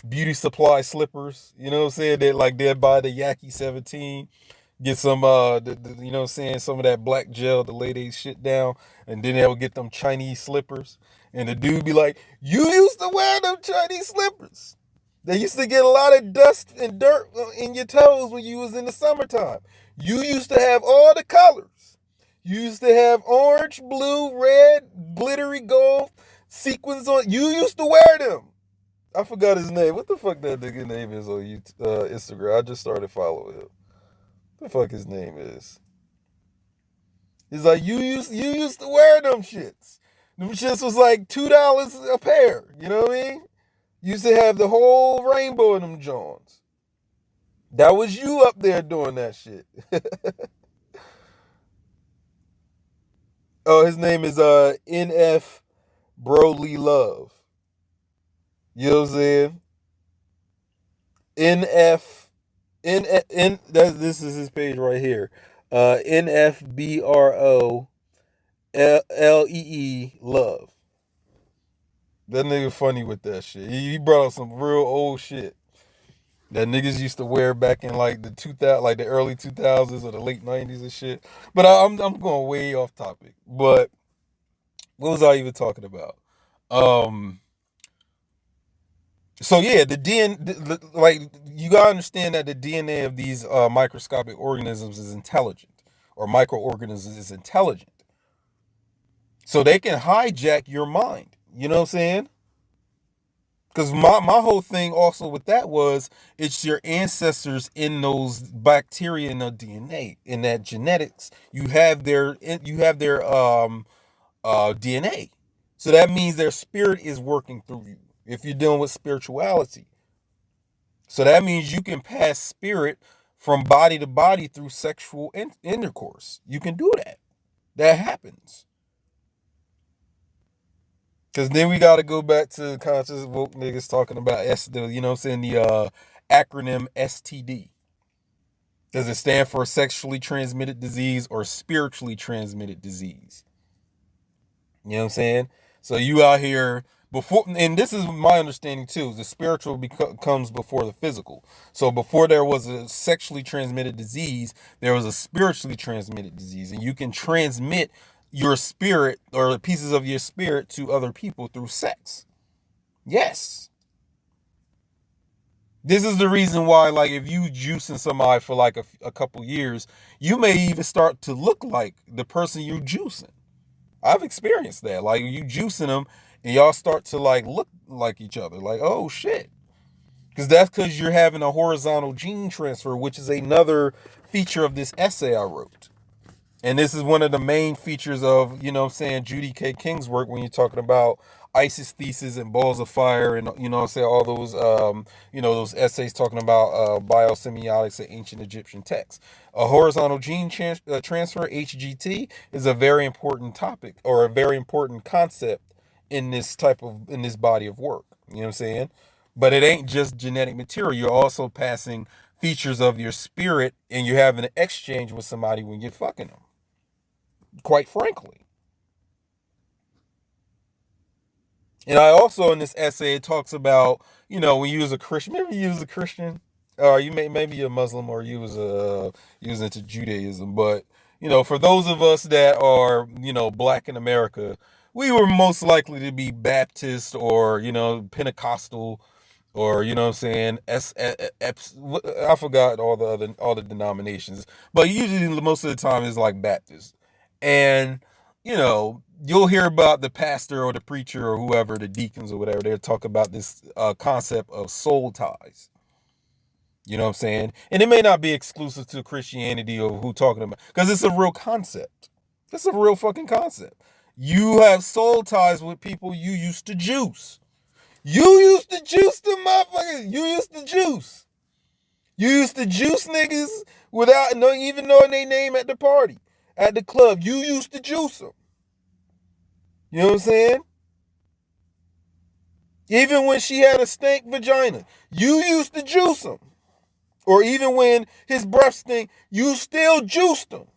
beauty supply slippers? You know what I'm saying? They'd buy the Yaki 17, get some you know what I'm saying, some of that black gel to lay they shit down, and then they would get them Chinese slippers. And the dude be like, "You used to wear them Chinese slippers. They used to get a lot of dust and dirt in your toes when you was in the summertime. You used to have all the colors. You used to have orange, blue, red, glittery gold sequins on. You used to wear them." I forgot his name. What the fuck that nigga name is on Instagram? I just started following him. What the fuck his name is? He's like, you used to wear them shits. Them shits was like $2 a pair. You know what I mean? Used to have the whole rainbow in them Jones. That was you up there doing that shit. Oh, his name is NF Broly Love. You know what I'm saying? NF this is his page right here. NFBROLEE Love. That nigga funny with that shit. He brought up some real old shit that niggas used to wear back in like the the early 2000s or the late 90s and shit. But I'm going way off topic. But what was I even talking about? So yeah, the DNA, like, you gotta understand that the DNA of these microscopic organisms is intelligent, or microorganisms is intelligent. So they can hijack your mind. You know what I'm saying? Because my whole thing also with that was, it's your ancestors in those bacteria in the DNA, in that genetics. You have their DNA. So that means their spirit is working through you. If you're dealing with spirituality. So that means you can pass spirit from body to body through sexual intercourse. You can do that. That happens. Because then we got to go back to conscious woke niggas talking about you know what I'm saying, the acronym STD. Does it stand for sexually transmitted disease or spiritually transmitted disease? You know what I'm saying? So you out here before, and this is my understanding too, the spiritual comes before the physical. So before there was a sexually transmitted disease, there was a spiritually transmitted disease, and you can transmit your spirit or pieces of your spirit to other people through sex. Yes. This is the reason why, like, if you juicing somebody for like a couple years, you may even start to look like the person you juicing. I've experienced that. Like, you juicing them and y'all start to like look like each other. Like, oh shit. Because that's because you're having a horizontal gene transfer, which is another feature of this essay I wrote. And this is one of the main features of, Judy K. King's work when you're talking about ISIS thesis and balls of fire and, all those, those essays talking about biosemiotics and ancient Egyptian texts. A horizontal gene transfer, HGT, is a very important topic or a very important concept in this body of work. You know what I'm saying? But it ain't just genetic material. You're also passing features of your spirit and you're having an exchange with somebody when you're fucking them, quite frankly. And I also in this essay it talks about, when you was a Christian, maybe you was a Christian, or maybe you're a Muslim, or you was into Judaism, but for those of us that are black in America, we were most likely to be Baptist or Pentecostal or what I'm saying, I forgot all the denominations, but usually most of the time it's like Baptist, and you'll hear about the pastor or the preacher or whoever, the deacons or whatever, they'll talk about this concept of soul ties. You know what I'm saying? And it may not be exclusive to Christianity or who talking about, because it's a real concept. It's a real fucking concept. You have soul ties with people you used to juice. You used to juice the motherfuckers. You used to juice. You used to juice niggas without even knowing their name at the party, at the club. You used to juice them. You know what I'm saying? Even when she had a stank vagina, you used to juice him. Or even when his breath stink, you still juiced him.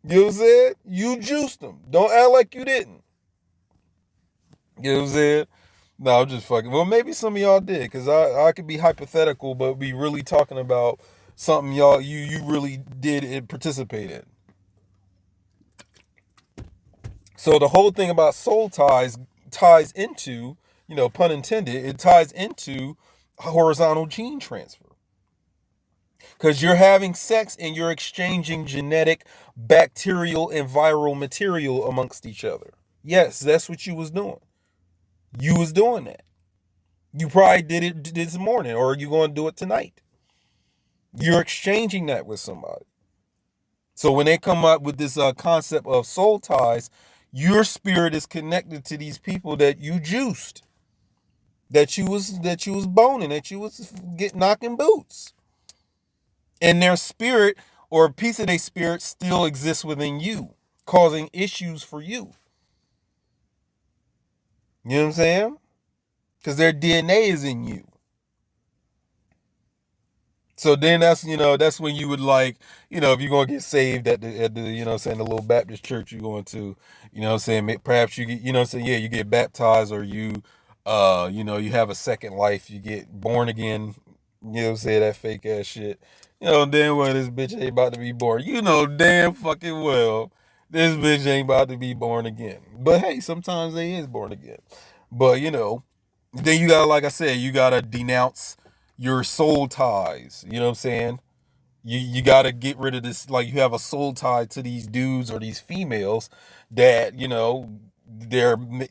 You know what I'm saying? You juiced him. Don't act like you didn't. You know what I'm saying? No, I'm just fucking. Well, maybe some of y'all did, because I could be hypothetical, but be really talking about something you really did and participate in. So the whole thing about soul ties into, pun intended, it ties into horizontal gene transfer. Because you're having sex and you're exchanging genetic, bacterial, and viral material amongst each other. Yes, that's what you was doing. You was doing that. You probably did it this morning, or you going to do it tonight. You're exchanging that with somebody. So when they come up with this concept of soul ties, your spirit is connected to these people that you juiced, that you was boning, that you was knocking boots, and their spirit or a piece of their spirit still exists within you, causing issues for you. You know what I'm saying? Because their DNA is in you. So then that's when you would if you're gonna get saved at the the little Baptist church you're going to, perhaps you get, yeah, you get baptized, or you you have a second life, you get born again, that fake ass shit. Damn well this bitch ain't about to be born. Damn fucking well this bitch ain't about to be born again. But hey, sometimes they is born again. But then you gotta, like I said, you gotta denounce your soul ties. You know what I'm saying? You gotta get rid of this. Like, you have a soul tie to these dudes or these females that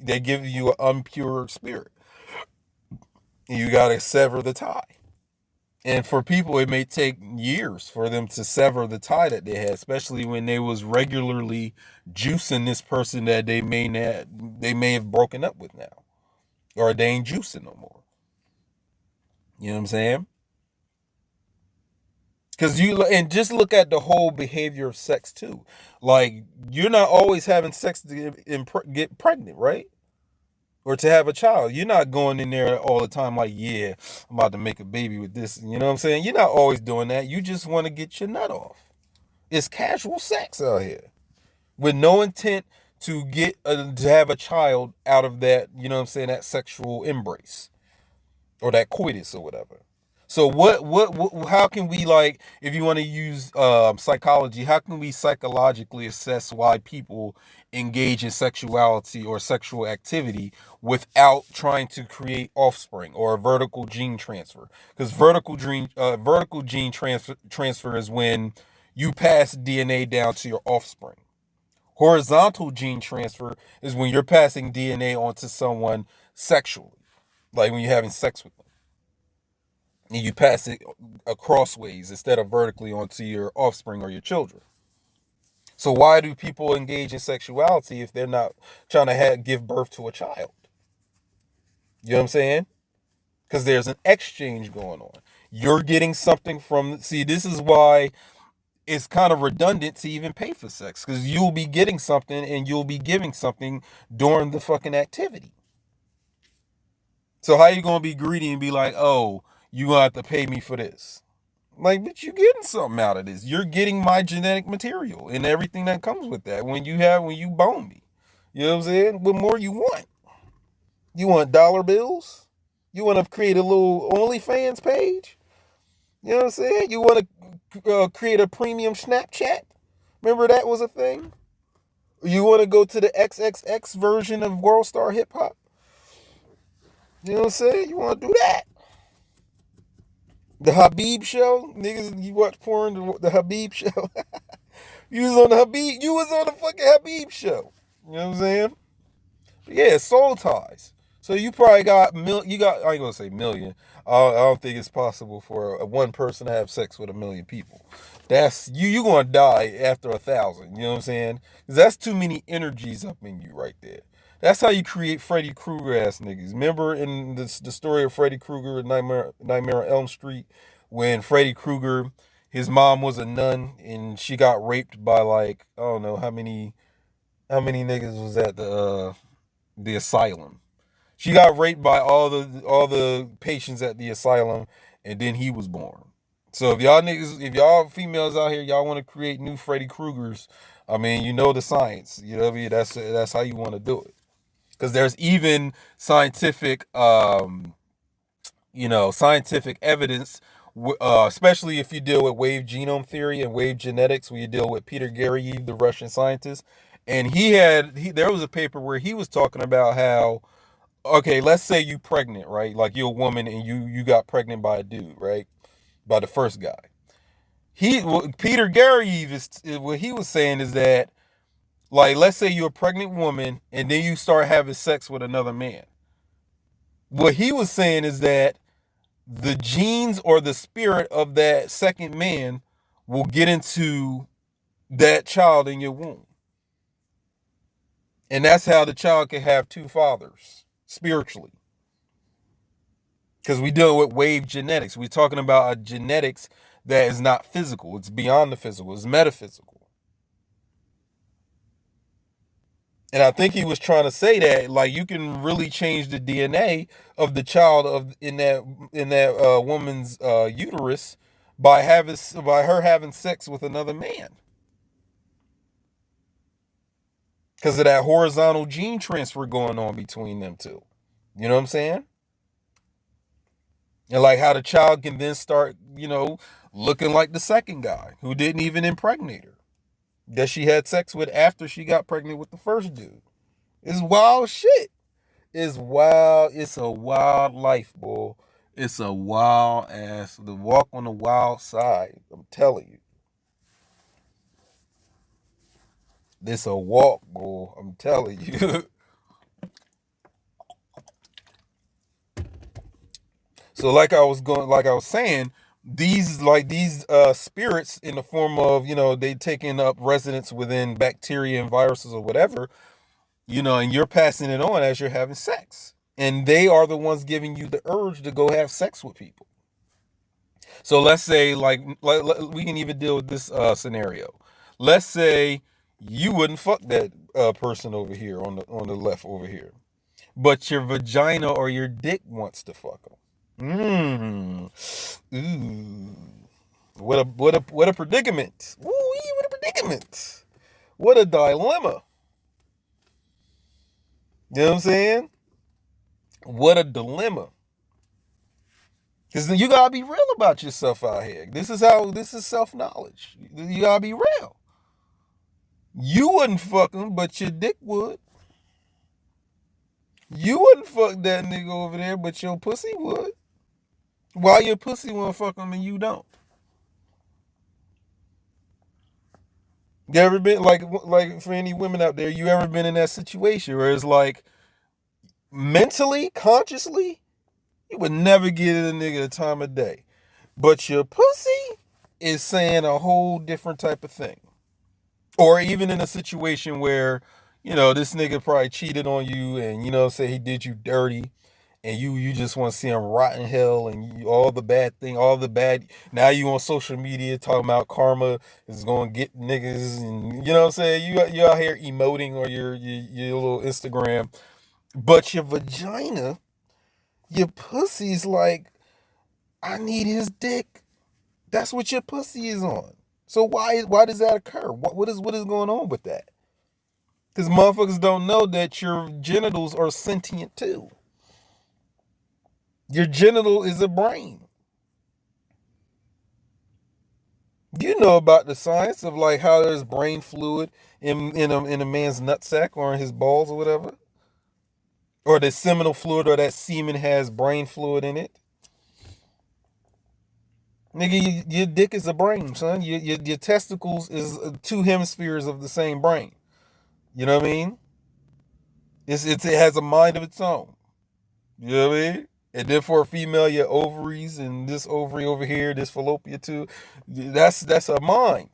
they give you an impure spirit. You gotta sever the tie. And for people, it may take years for them to sever the tie that they had, especially when they was regularly juicing this person that they may have broken up with now, or they ain't juicing no more. You know what I'm saying? Because and just look at the whole behavior of sex too. Like, you're not always having sex to get pregnant, right? Or to have a child. You're not going in there all the time like, yeah, I'm about to make a baby with this. You know what I'm saying? You're not always doing that. You just want to get your nut off. It's casual sex out here with no intent to to have a child out of that. You know what I'm saying? That sexual embrace or that coitus or whatever. So how can we, like, if you want to use psychology, how can we psychologically assess why people engage in sexuality or sexual activity without trying to create offspring or a vertical gene transfer? Because vertical gene transfer is when you pass DNA down to your offspring. Horizontal gene transfer is when you're passing DNA onto someone sexually, like when you're having sex with them. and you pass it crossways instead of vertically onto your offspring or your children. So why do people engage in sexuality if they're not trying to give birth to a child? You know what I'm saying? Because there's an exchange going on. You're getting something from. See, this is why it's kind of redundant to even pay for sex, because you'll be getting something and you'll be giving something during the fucking activity. So how you gonna be greedy and be like, oh, you gonna have to pay me for this? Like, bitch, you getting something out of this. You're getting my genetic material and everything that comes with that when you bone me. You know what I'm saying? What more you want? You want dollar bills? You want to create a little OnlyFans page? You know what I'm saying? You want to create a premium Snapchat? Remember that was a thing? You want to go to the XXX version of World Star Hip Hop? You know what I'm saying? You want to do that? The Habib show? Niggas, you watch porn, the Habib show? You was on the Habib, you was on the fucking Habib show. You know what I'm saying? Yeah, soul ties. So you probably got I ain't gonna say million. I don't think it's possible for one person to have sex with a million people. That's you gonna die after 1,000. You know what I'm saying? 'Cause that's too many energies up in you right there. That's how you create Freddy Krueger ass niggas. Remember in the story of Freddy Krueger in Nightmare on Elm Street, when Freddy Krueger, his mom was a nun and she got raped by like I don't know how many niggas was at the asylum. She got raped by all the patients at the asylum, and then he was born. So if y'all females out here, y'all want to create new Freddy Kruegers, I mean, you know the science. You know what I mean? That's how you want to do it. Because there's even scientific evidence, especially if you deal with wave genome theory and wave genetics, where you deal with Peter Garriev, the Russian scientist, and there was a paper where he was talking about how, okay, let's say you pregnant, right? Like you're a woman and you got pregnant by a dude, right? By the first guy. Peter Garriev is what he was saying is that, like, let's say you're a pregnant woman and then you start having sex with another man. What he was saying is that the genes or the spirit of that second man will get into that child in your womb. And that's how the child can have two fathers spiritually. Because we deal with wave genetics. We're talking about a genetics that is not physical. It's beyond the physical. It's metaphysical. And I think he was trying to say that, like, you can really change the DNA of the child in that woman's uterus by her having sex with another man, because of that horizontal gene transfer going on between them two. You know what I'm saying? And like how the child can then start, looking like the second guy who didn't even impregnate her, that she had sex with after she got pregnant with the first dude. It's wild shit. It's wild. It's a wild life, boy. It's a wild ass. The walk on the wild side. I'm telling you. This a walk, boy. I'm telling you. So like I was saying, these spirits in the form of, they taking up residence within bacteria and viruses or whatever, and you're passing it on as you're having sex. And they are the ones giving you the urge to go have sex with people. So let's say, like we can even deal with this scenario. Let's say you wouldn't fuck that person over here on the left over here, but your vagina or your dick wants to fuck them. Ooh. What a predicament. Ooh, what a predicament. What a dilemma. You know what I'm saying? What a dilemma. Because you gotta be real about yourself out here. This is self-knowledge. You gotta be real. You wouldn't fuck him, but your dick would. You wouldn't fuck that nigga over there, but your pussy would. Why your pussy won't fuck him and you don't? You ever been like for any women out there, you ever been in that situation where it's like mentally, consciously, You would never give a nigga the time of day. But your pussy is saying a whole different type of thing. Or even in a situation where, this nigga probably cheated on you and, say he did you dirty and you just want to see him rot in hell and all the bad thing, all the bad. Now you on social media talking about karma is going to get niggas and, you know what I'm saying? You out here emoting or your little Instagram. But your vagina, your pussy's like, I need his dick. That's what your pussy is on. So why does that occur? What is going on with that? Because motherfuckers don't know that your genitals are sentient too. Your genital is a brain. You know about the science of like how there's brain fluid in a man's nutsack or in his balls or whatever, or the seminal fluid or that semen has brain fluid in it. Nigga, your dick is a brain, son. Your testicles is two hemispheres of the same brain. You know what I mean? It has a mind of its own. You know what I mean? And then for a female, your ovaries and this ovary over here, this fallopian tube, that's a mind.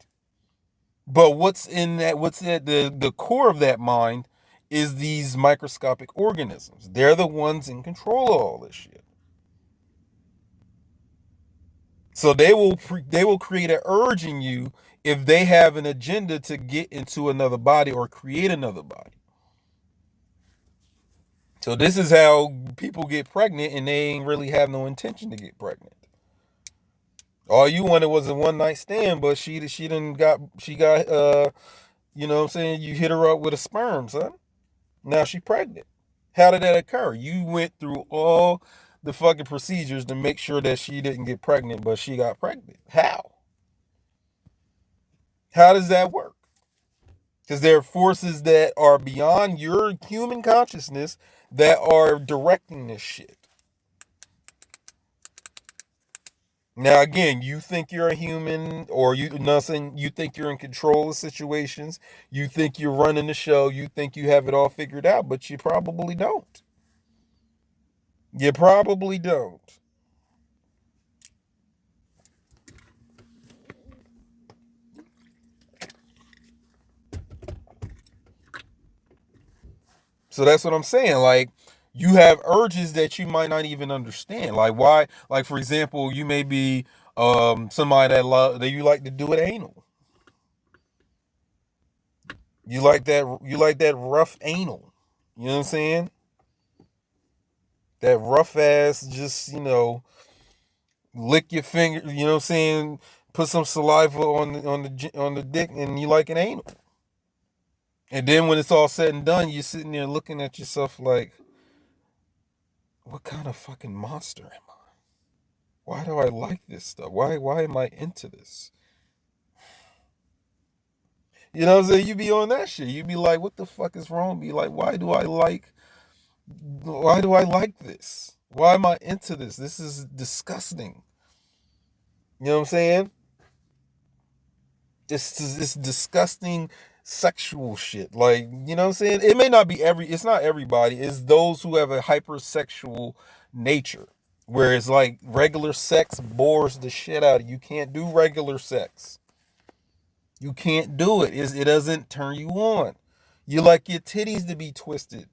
But what's at the core of that mind is these microscopic organisms. They're the ones in control of all this shit. So they will create an urge in you if they have an agenda to get into another body or create another body. So this is how people get pregnant and they ain't really have no intention to get pregnant. All you wanted was a one night stand, but she got you know what I'm saying, you hit her up with a sperm, son. Now she pregnant. How did that occur? You went through all the fucking procedures to make sure that she didn't get pregnant, but she got pregnant. How? How does that work? Because there are forces that are beyond your human consciousness that are directing this shit. Now, again, you think you're a human, or you think you're in control of situations. You think you're running the show. You think you have it all figured out, but you probably don't. You probably don't. So that's what I'm saying. Like, you have urges that you might not even understand. Like, why? Like, for example, you may be somebody that you like to do it anal. You like that rough anal. You know what I'm saying? That rough ass, just, lick your finger, you know what I'm saying? Put some saliva on the dick, and you like an anal. And then when it's all said and done, you're sitting there looking at yourself like, what kind of fucking monster am I? Why do I like this stuff? Why am I into this? You know what I'm saying? You be on that shit. You be like, what the fuck is wrong? Be like, why do I like this? Why am I into this? This is disgusting. You know what I'm saying? It's disgusting sexual shit. Like, you know what I'm saying? It may not be it's not everybody. It's those who have a hypersexual nature. Where it's like regular sex bores the shit out of you. You can't do regular sex. You can't do it. It doesn't turn you on. You like your titties to be twisted.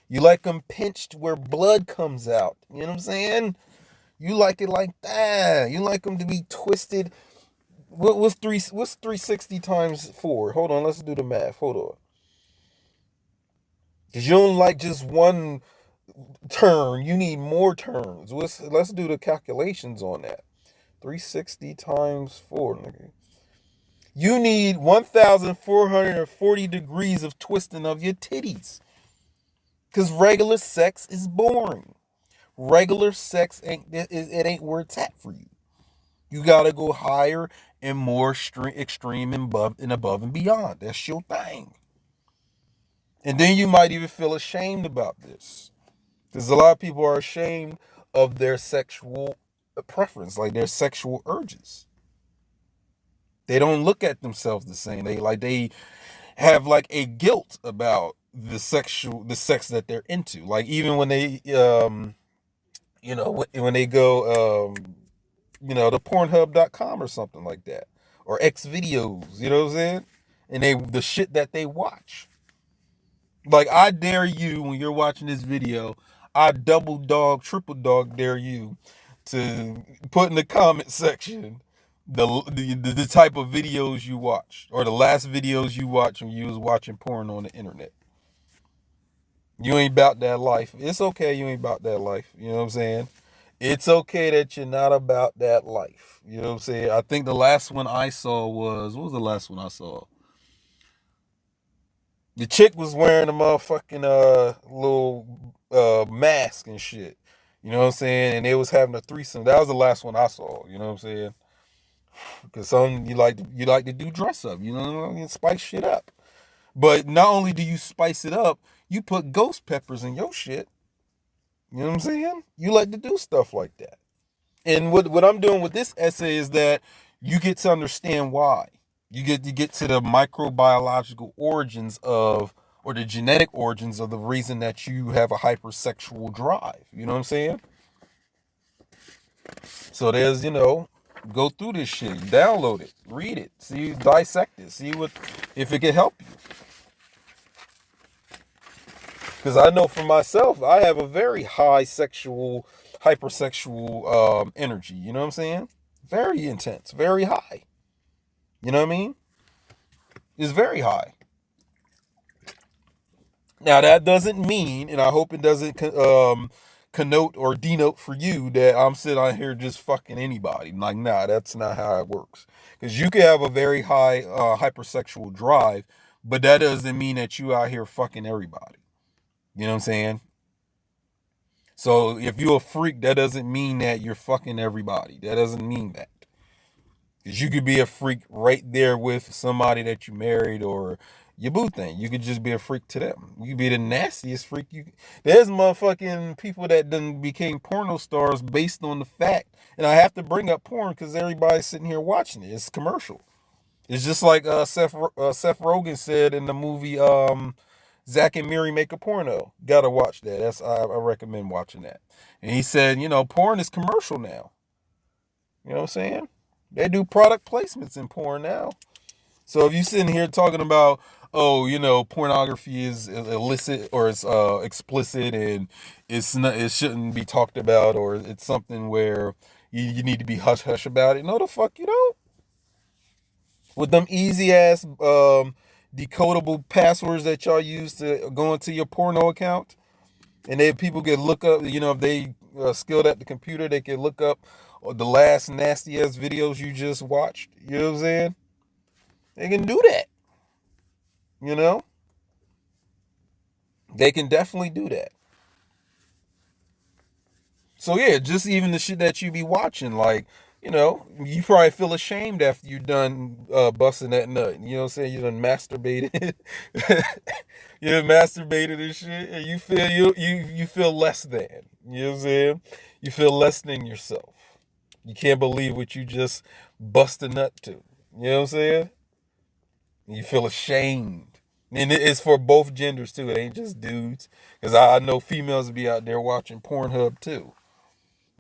You like them pinched where blood comes out. You know what I'm saying? You like it like that. You like them to be twisted. What's 360 times 4? Hold on, let's do the math. Hold on. Because you don't like just one turn. You need more turns. Let's do the calculations on that. 360 times 4, nigga. You need 1,440 degrees of twisting of your titties. Because regular sex is boring. Regular sex ain't where it's at for you. You gotta go higher and more extreme and above and beyond. That's your thing. And then you might even feel ashamed about this. Because a lot of people are ashamed of their sexual preference, like their sexual urges. They don't look at themselves the same. They have like a guilt about the sex that they're into. Like even when they You know, when they go, to Pornhub.com or something like that, or X videos. You know what I'm saying? And the shit that they watch. Like, I dare you, when you're watching this video, I double dog, triple dog dare you to put in the comment section the type of videos you watch, or the last videos you watched when you was watching porn on the internet. You ain't about that life. It's okay you ain't about that life. You know what I'm saying? It's okay that you're not about that life. You know what I'm saying? I think the last one I saw what was the last one I saw? The chick was wearing a motherfucking little mask and shit. You know what I'm saying? And they was having a threesome. That was the last one I saw. You know what I'm saying? Because some you like to do dress up. You know, and spice shit up. But not only do you spice it up, you put ghost peppers in your shit. You know what I'm saying? You like to do stuff like that. And what I'm doing with this essay is that you get to understand why. You get to the microbiological origins of, or the genetic origins of, the reason that you have a hypersexual drive. You know what I'm saying? So there's, go through this shit, download it, read it, see, dissect it, see what if it can help you. Because I know for myself, I have a very high hypersexual energy. You know what I'm saying? Very intense, very high. You know what I mean? It's very high. Now that doesn't mean, and I hope it doesn't connote or denote for you that I'm sitting out here just fucking anybody. Like, nah, that's not how it works. Because you can have a very high hypersexual drive, but that doesn't mean that you out here fucking everybody. You know what I'm saying? So if you're a freak, that doesn't mean that you're fucking everybody. That doesn't mean that. Because you could be a freak right there with somebody that you married or your boo thing. You could just be a freak to them. You could be the nastiest freak. There's motherfucking people that done became porno stars based on the fact, and I have to bring up porn because everybody's sitting here watching it. It's commercial. It's just like Seth Rogen said in the movie Zach and Miri Make a Porno. Gotta watch that. I recommend watching that. And he said, porn is commercial now. You know what I'm saying? They do product placements in porn now. So if you sitting here talking about, oh, pornography is illicit or it's explicit and it shouldn't be talked about, or it's something where you need to be hush hush about it. No, the fuck you don't. With them easy ass decodable passwords that y'all use to go into your porno account, and then people can look up, if they skilled at the computer, they can look up the last nasty ass videos you just watched. You know what I'm saying? They can do that. You know, they can definitely do that. So yeah, just even the shit that you be watching, like, you probably feel ashamed after you done busting that nut. You know what I'm saying? You done masturbated. You done masturbated and shit, and you feel less than. You know what I'm saying? You feel less than yourself. You can't believe what you just bust a nut to. You know what I'm saying? You feel ashamed. And it's for both genders too. It ain't just dudes. Because I know females be out there watching Pornhub too.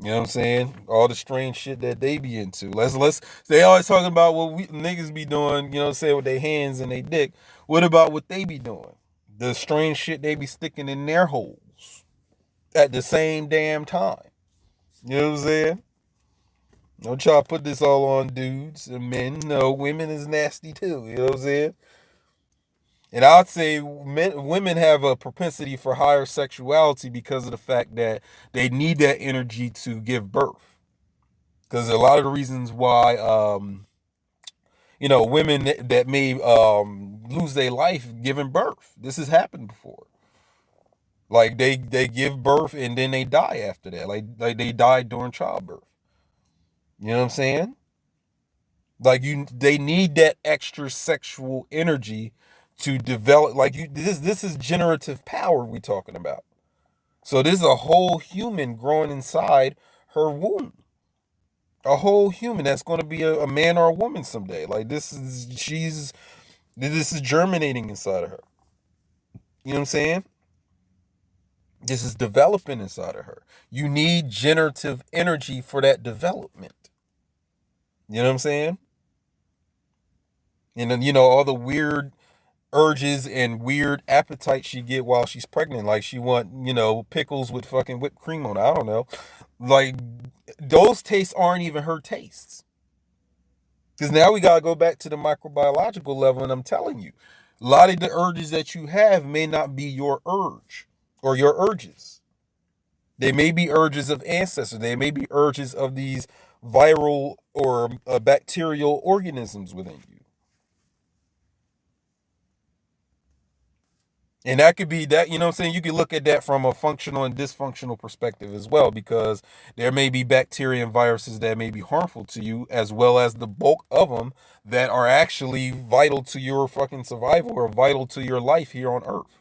You know what I'm saying? All the strange shit that they be into. Let's they always talking about what we niggas be doing, you know what I'm saying, with their hands and their dick. What about what they be doing? The strange shit they be sticking in their holes at the same damn time. You know what I'm saying? Don't y'all put this all on dudes and men. No, women is nasty too. You know what I'm saying? And I'd say women have a propensity for higher sexuality because of the fact that they need that energy to give birth. Because a lot of the reasons why, women that may lose their life giving birth. This has happened before. Like they give birth and then they die after that. Like they died during childbirth. You know what I'm saying? Like they need that extra sexual energy to develop. Like this is generative power we talking about. So this is a whole human growing inside her womb. A whole human that's going to be a man or a woman someday. Like this is germinating inside of her. You know what I'm saying? This is developing inside of her. You need generative energy for that development. You know what I'm saying? And then, all the weird urges and weird appetites she get while she's pregnant. Like she want, pickles with fucking whipped cream on it. I don't know. Like those tastes aren't even her tastes. Because now we gotta go back to the microbiological level, and I'm telling you, a lot of the urges that you have may not be your urge or your urges. They may be urges of ancestors. They may be urges of these viral or bacterial organisms within you. And that could be that, what I'm saying? You could look at that from a functional and dysfunctional perspective as well, because there may be bacteria and viruses that may be harmful to you, as well as the bulk of them that are actually vital to your fucking survival or vital to your life here on Earth.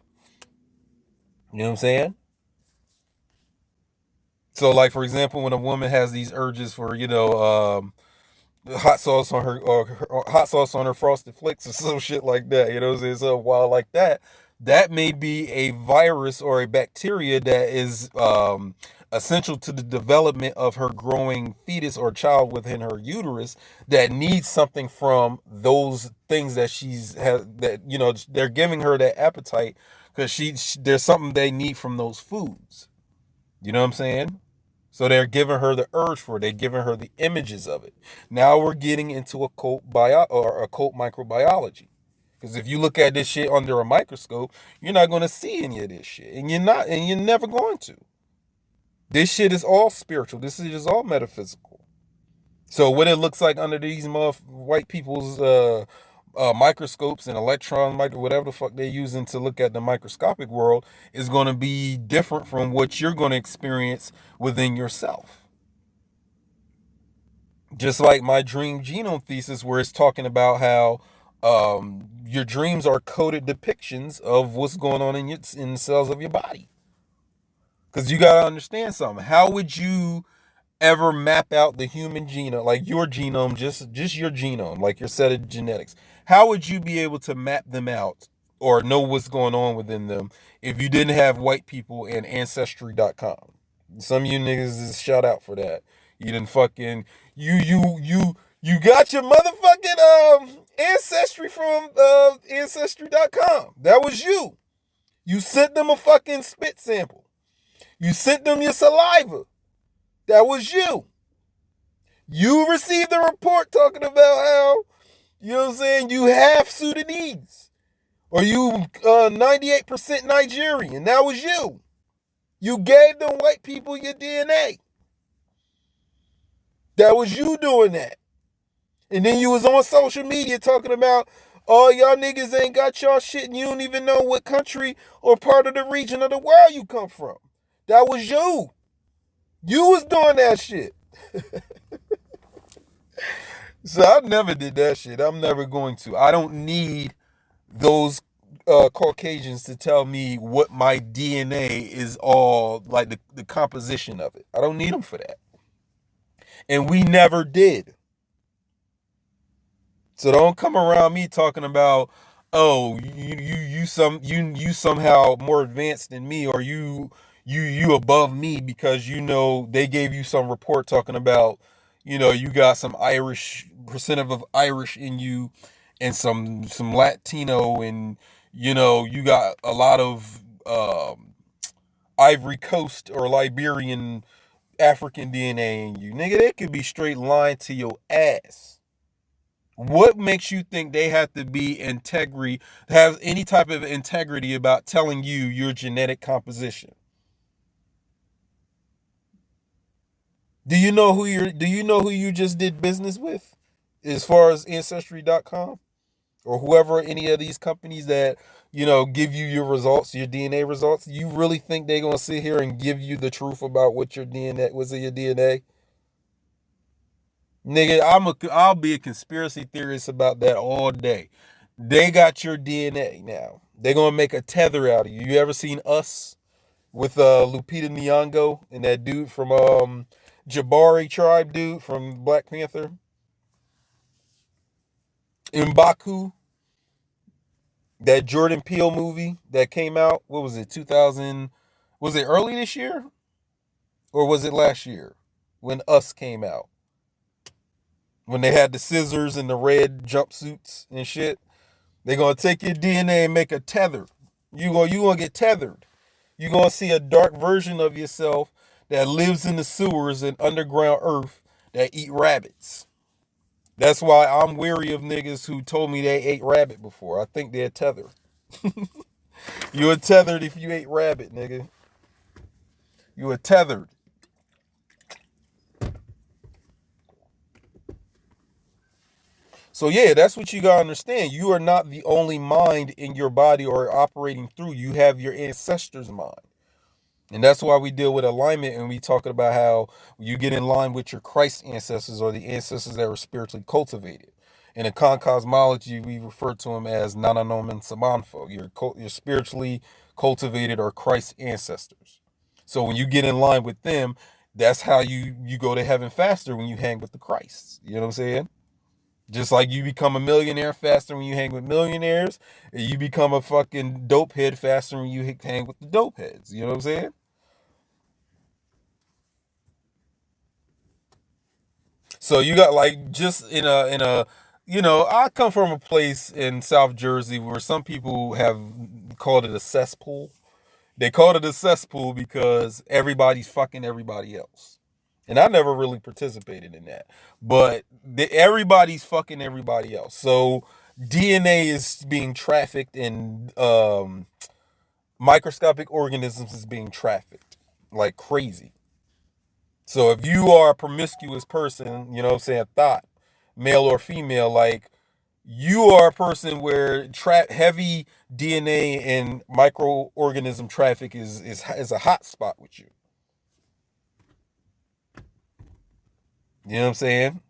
You know what I'm saying? So, like, for example, when a woman has these urges for, hot sauce on her or hot sauce on her frosted flakes or some shit like that. You know what I'm saying? So while like that may be a virus or a bacteria that is essential to the development of her growing fetus or child within her uterus that needs something from those things that they're giving her that appetite because there's something they need from those foods. You know what I'm saying? So they're giving her the urge for it. They're giving her the images of it. Now we're getting into occult microbiology. Because if you look at this shit under a microscope, you're not going to see any of this shit. And you're never going to. This shit is all spiritual. This is all metaphysical. So what it looks like under these white people's microscopes and whatever the fuck they're using to look at the microscopic world is going to be different from what you're going to experience within yourself. Just like my dream genome thesis, where it's talking about how your dreams are coded depictions of what's going on in the cells of your body. Because you got to understand something. How would you ever map out the human genome, like your genome, just your genome, like your set of genetics? How would you be able to map them out or know what's going on within them if you didn't have white people and ancestry.com? Some of you niggas is shout out for that. You didn't fucking you got your motherfucking ancestry from ancestry.com. That was you. You sent them a fucking spit sample. You sent them your saliva. That was you. You received a report talking about how, you know what I'm saying, you half Sudanese. Or you 98% Nigerian. That was you. You gave them white people your DNA. That was you doing that. And then you was on social media talking about, oh, y'all niggas ain't got y'all shit and you don't even know what country or part of the region of the world you come from. That was you. You was doing that shit. So I never did that shit. I'm never going to. I don't need those Caucasians to tell me what my DNA is all, like the composition of it. I don't need them for that. And we never did. So don't come around me talking about, oh, you somehow more advanced than me, or you above me because they gave you some report talking about, you got some Irish percent of Irish in you and some Latino, and you got a lot of Ivory Coast or Liberian African DNA in you. Nigga, they could be straight lying to your ass. What makes you think they have to have any type of integrity about telling you your genetic composition? Do you know who you just did business with as far as ancestry.com or whoever, any of these companies that, give you your results, your DNA results? You really think they're going to sit here and give you the truth about what your DNA was in your DNA? Nigga, I'll be a conspiracy theorist about that all day. They got your DNA now. They're gonna make a tether out of you. You ever seen Us with Lupita Nyong'o and that dude from Jabari tribe dude from Black Panther? M'Baku, that Jordan Peele movie that came out. What was it? 2000. Was it early this year? Or was it last year when Us came out? When they had the scissors and the red jumpsuits and shit? They're gonna take your DNA and make a tether. You gonna get tethered. You're gonna see a dark version of yourself that lives in the sewers and underground earth that eat rabbits. That's why I'm weary of niggas who told me they ate rabbit before. I think they're tethered. You were tethered if you ate rabbit, nigga. You were tethered. So yeah, that's what you gotta understand. You are not the only mind in your body or operating through. You have your ancestors' mind. And that's why we deal with alignment and we talk about how you get in line with your Christ ancestors or the ancestors that were spiritually cultivated. In a cosmology, we refer to them as Nananoman Samanfo, your spiritually cultivated or Christ ancestors. So when you get in line with them, that's how you go to heaven faster when you hang with the Christs. You know what I'm saying? Just like you become a millionaire faster when you hang with millionaires, and you become a fucking dope head faster when you hang with the dope heads. You know what I'm saying? So you got like just in a I come from a place in South Jersey where some people have called it a cesspool. They called it a cesspool because everybody's fucking everybody else. And I never really participated in that. But everybody's fucking everybody else. So DNA is being trafficked and microscopic organisms is being trafficked like crazy. So if you are a promiscuous person, you know what I'm saying, thought, male or female, like you are a person where heavy DNA and microorganism traffic is a hot spot with you. You know what I'm saying?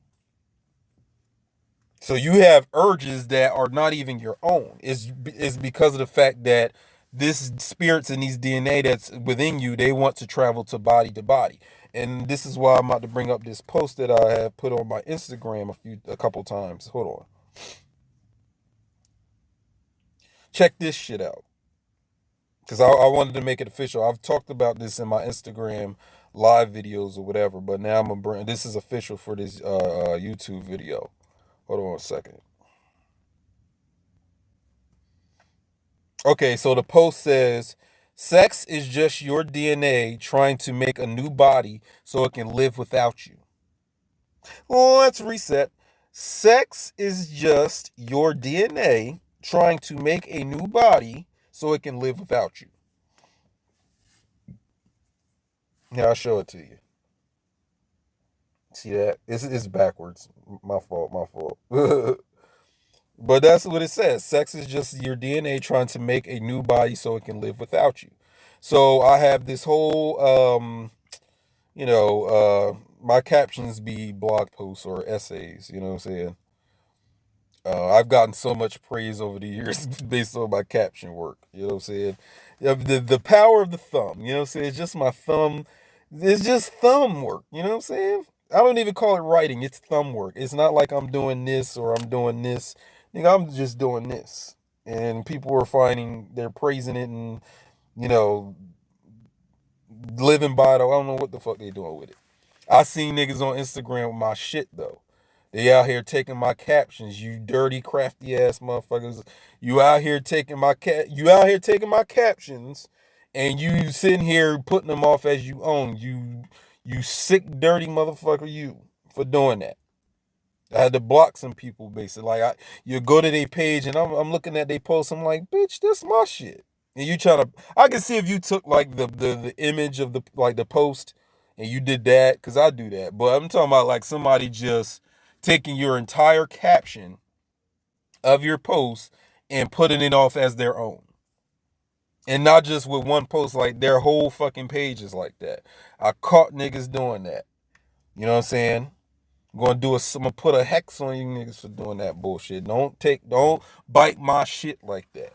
So you have urges that are not even your own. It's because of the fact that this spirits and these DNA that's within you, they want to travel to body to body. And this is why I'm about to bring up this post that I have put on my Instagram a couple times. Hold on. Check this shit out. Because I wanted to make it official. I've talked about this in my Instagram live videos or whatever, but now I'm gonna bring this is official for this YouTube video. Hold on a second. Okay, so the post says, sex is just your DNA trying to make a new body so it can live without you. Well, let's reset. Sex is just your DNA trying to make a new body so it can live without you. Yeah, I'll show it to you. See that? It's backwards. My fault, my fault. But that's what it says. Sex is just your DNA trying to make a new body so it can live without you. So I have this whole my captions be blog posts or essays, you know what I'm saying? I've gotten so much praise over the years based on my caption work, you know what I'm saying? The power of the thumb, you know what I'm saying? It's just my thumb, it's just thumb work, you know what I'm saying? I don't even call it writing, it's thumb work. It's not like I'm doing this or I'm doing this. I'm just doing this. And people are finding, they're praising it and, you know, living by it. I don't know what the fuck they doing with it. I seen niggas on Instagram with my shit though. They out here taking my captions, you dirty, crafty ass motherfuckers. You out here taking my captions, and you sitting here putting them off as you own. You sick, dirty motherfucker, you for doing that. I had to block some people basically. Like you go to their page and I'm looking at their posts. I'm like, bitch, this my shit. And you trying to, I can see if you took like the image of the like the post and you did that, because I do that. But I'm talking about like somebody just taking your entire caption of your post and putting it off as their own. And not just with one post, like their whole fucking page is like that. I caught niggas doing that. You know what I'm saying? I'm gonna put a hex on you niggas for doing that bullshit. Don't bite my shit like that.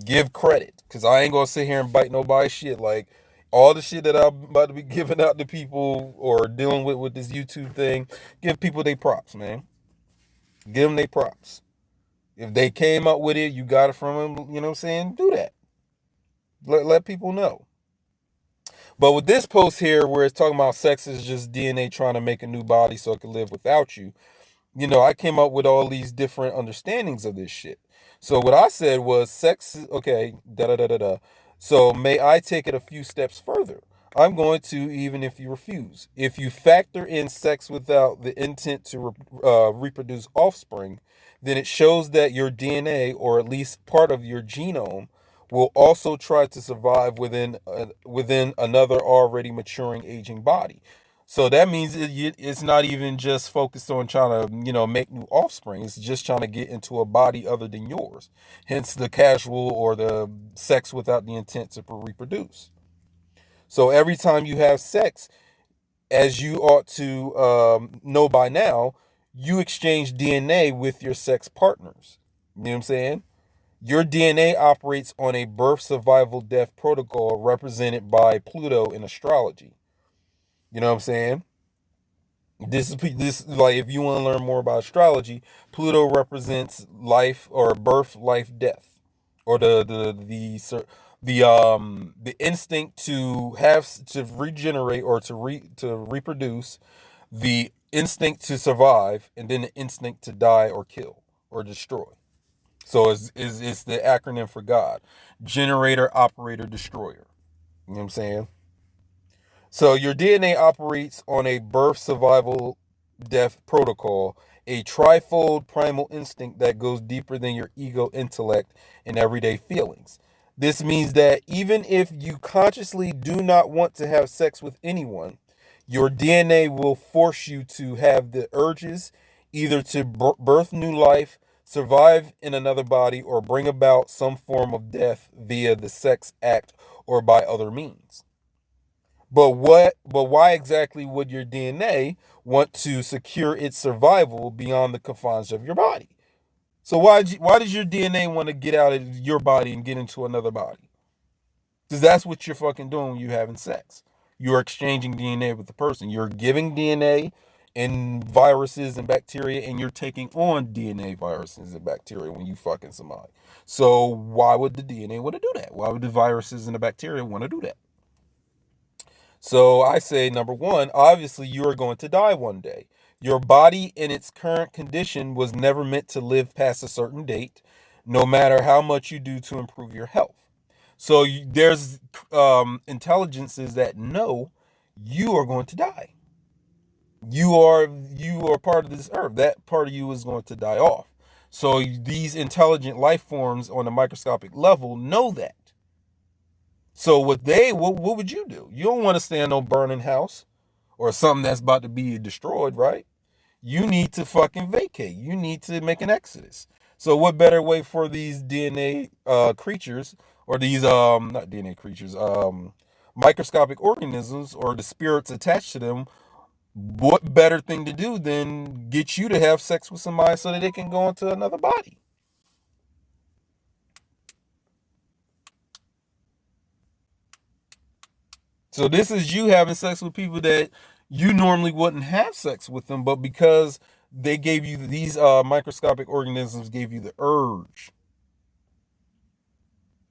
Give credit, cause I ain't gonna sit here and bite nobody's shit. Like all the shit that I'm about to be giving out to people or dealing with this YouTube thing, give people their props, man. Give them their props. If they came up with it, you got it from them. You know what I'm saying? Do that. Let people know. But with this post here, where it's talking about sex is just DNA trying to make a new body so it can live without you, I came up with all these different understandings of this shit. So what I said was sex, okay, da da da da da. So may I take it a few steps further? I'm going to, even if you refuse. If you factor in sex without the intent to reproduce offspring, then it shows that your DNA, or at least part of your genome, will also try to survive within another already maturing, aging body. So that means it's not even just focused on trying to, make new offspring. It's just trying to get into a body other than yours. Hence the casual or the sex without the intent to reproduce. So every time you have sex, as you ought to know by now, you exchange DNA with your sex partners. You know what I'm saying? Your DNA operates on a birth, survival, death protocol represented by Pluto in astrology. You know what I'm saying? This like, if you want to learn more about astrology, Pluto represents life, or birth, life, death, or the instinct to regenerate, or to reproduce, the instinct to survive, and then the instinct to die or kill or destroy. So it's the acronym for God: generator, operator, destroyer. You know what I'm saying? So your DNA operates on a birth, survival, death protocol, a trifold primal instinct that goes deeper than your ego, intellect, and everyday feelings. This means that even if you consciously do not want to have sex with anyone, your DNA will force you to have the urges, either to birth new life, survive in another body, or bring about some form of death via the sex act or by other means. But why exactly would your DNA want to secure its survival beyond the confines of your body? So why does your DNA want to get out of your body and get into another body? Because that's what you're fucking doing when you're having sex. You're exchanging DNA with the person. You're giving DNA and viruses and bacteria, and you're taking on DNA, viruses, and bacteria when you fucking somebody. So why would the DNA want to do that? Why would the viruses and the bacteria want to do that? So I say, number one, obviously you are going to die one day. Your body in its current condition was never meant to live past a certain date, no matter how much you do to improve your health. So there's intelligences that know you are going to die. You are part of this earth. That part of you is going to die off. So these intelligent life forms on a microscopic level know that. So what would you do? You don't want to stay in no burning house or something that's about to be destroyed, right? You need to fucking vacate. You need to make an exodus. So what better way for these DNA creatures, or these not DNA creatures, microscopic organisms, or the spirits attached to them, what better thing to do than get you to have sex with somebody so that they can go into another body? So this is you having sex with people that you normally wouldn't have sex with them, but because they gave you these microscopic organisms, gave you the urge.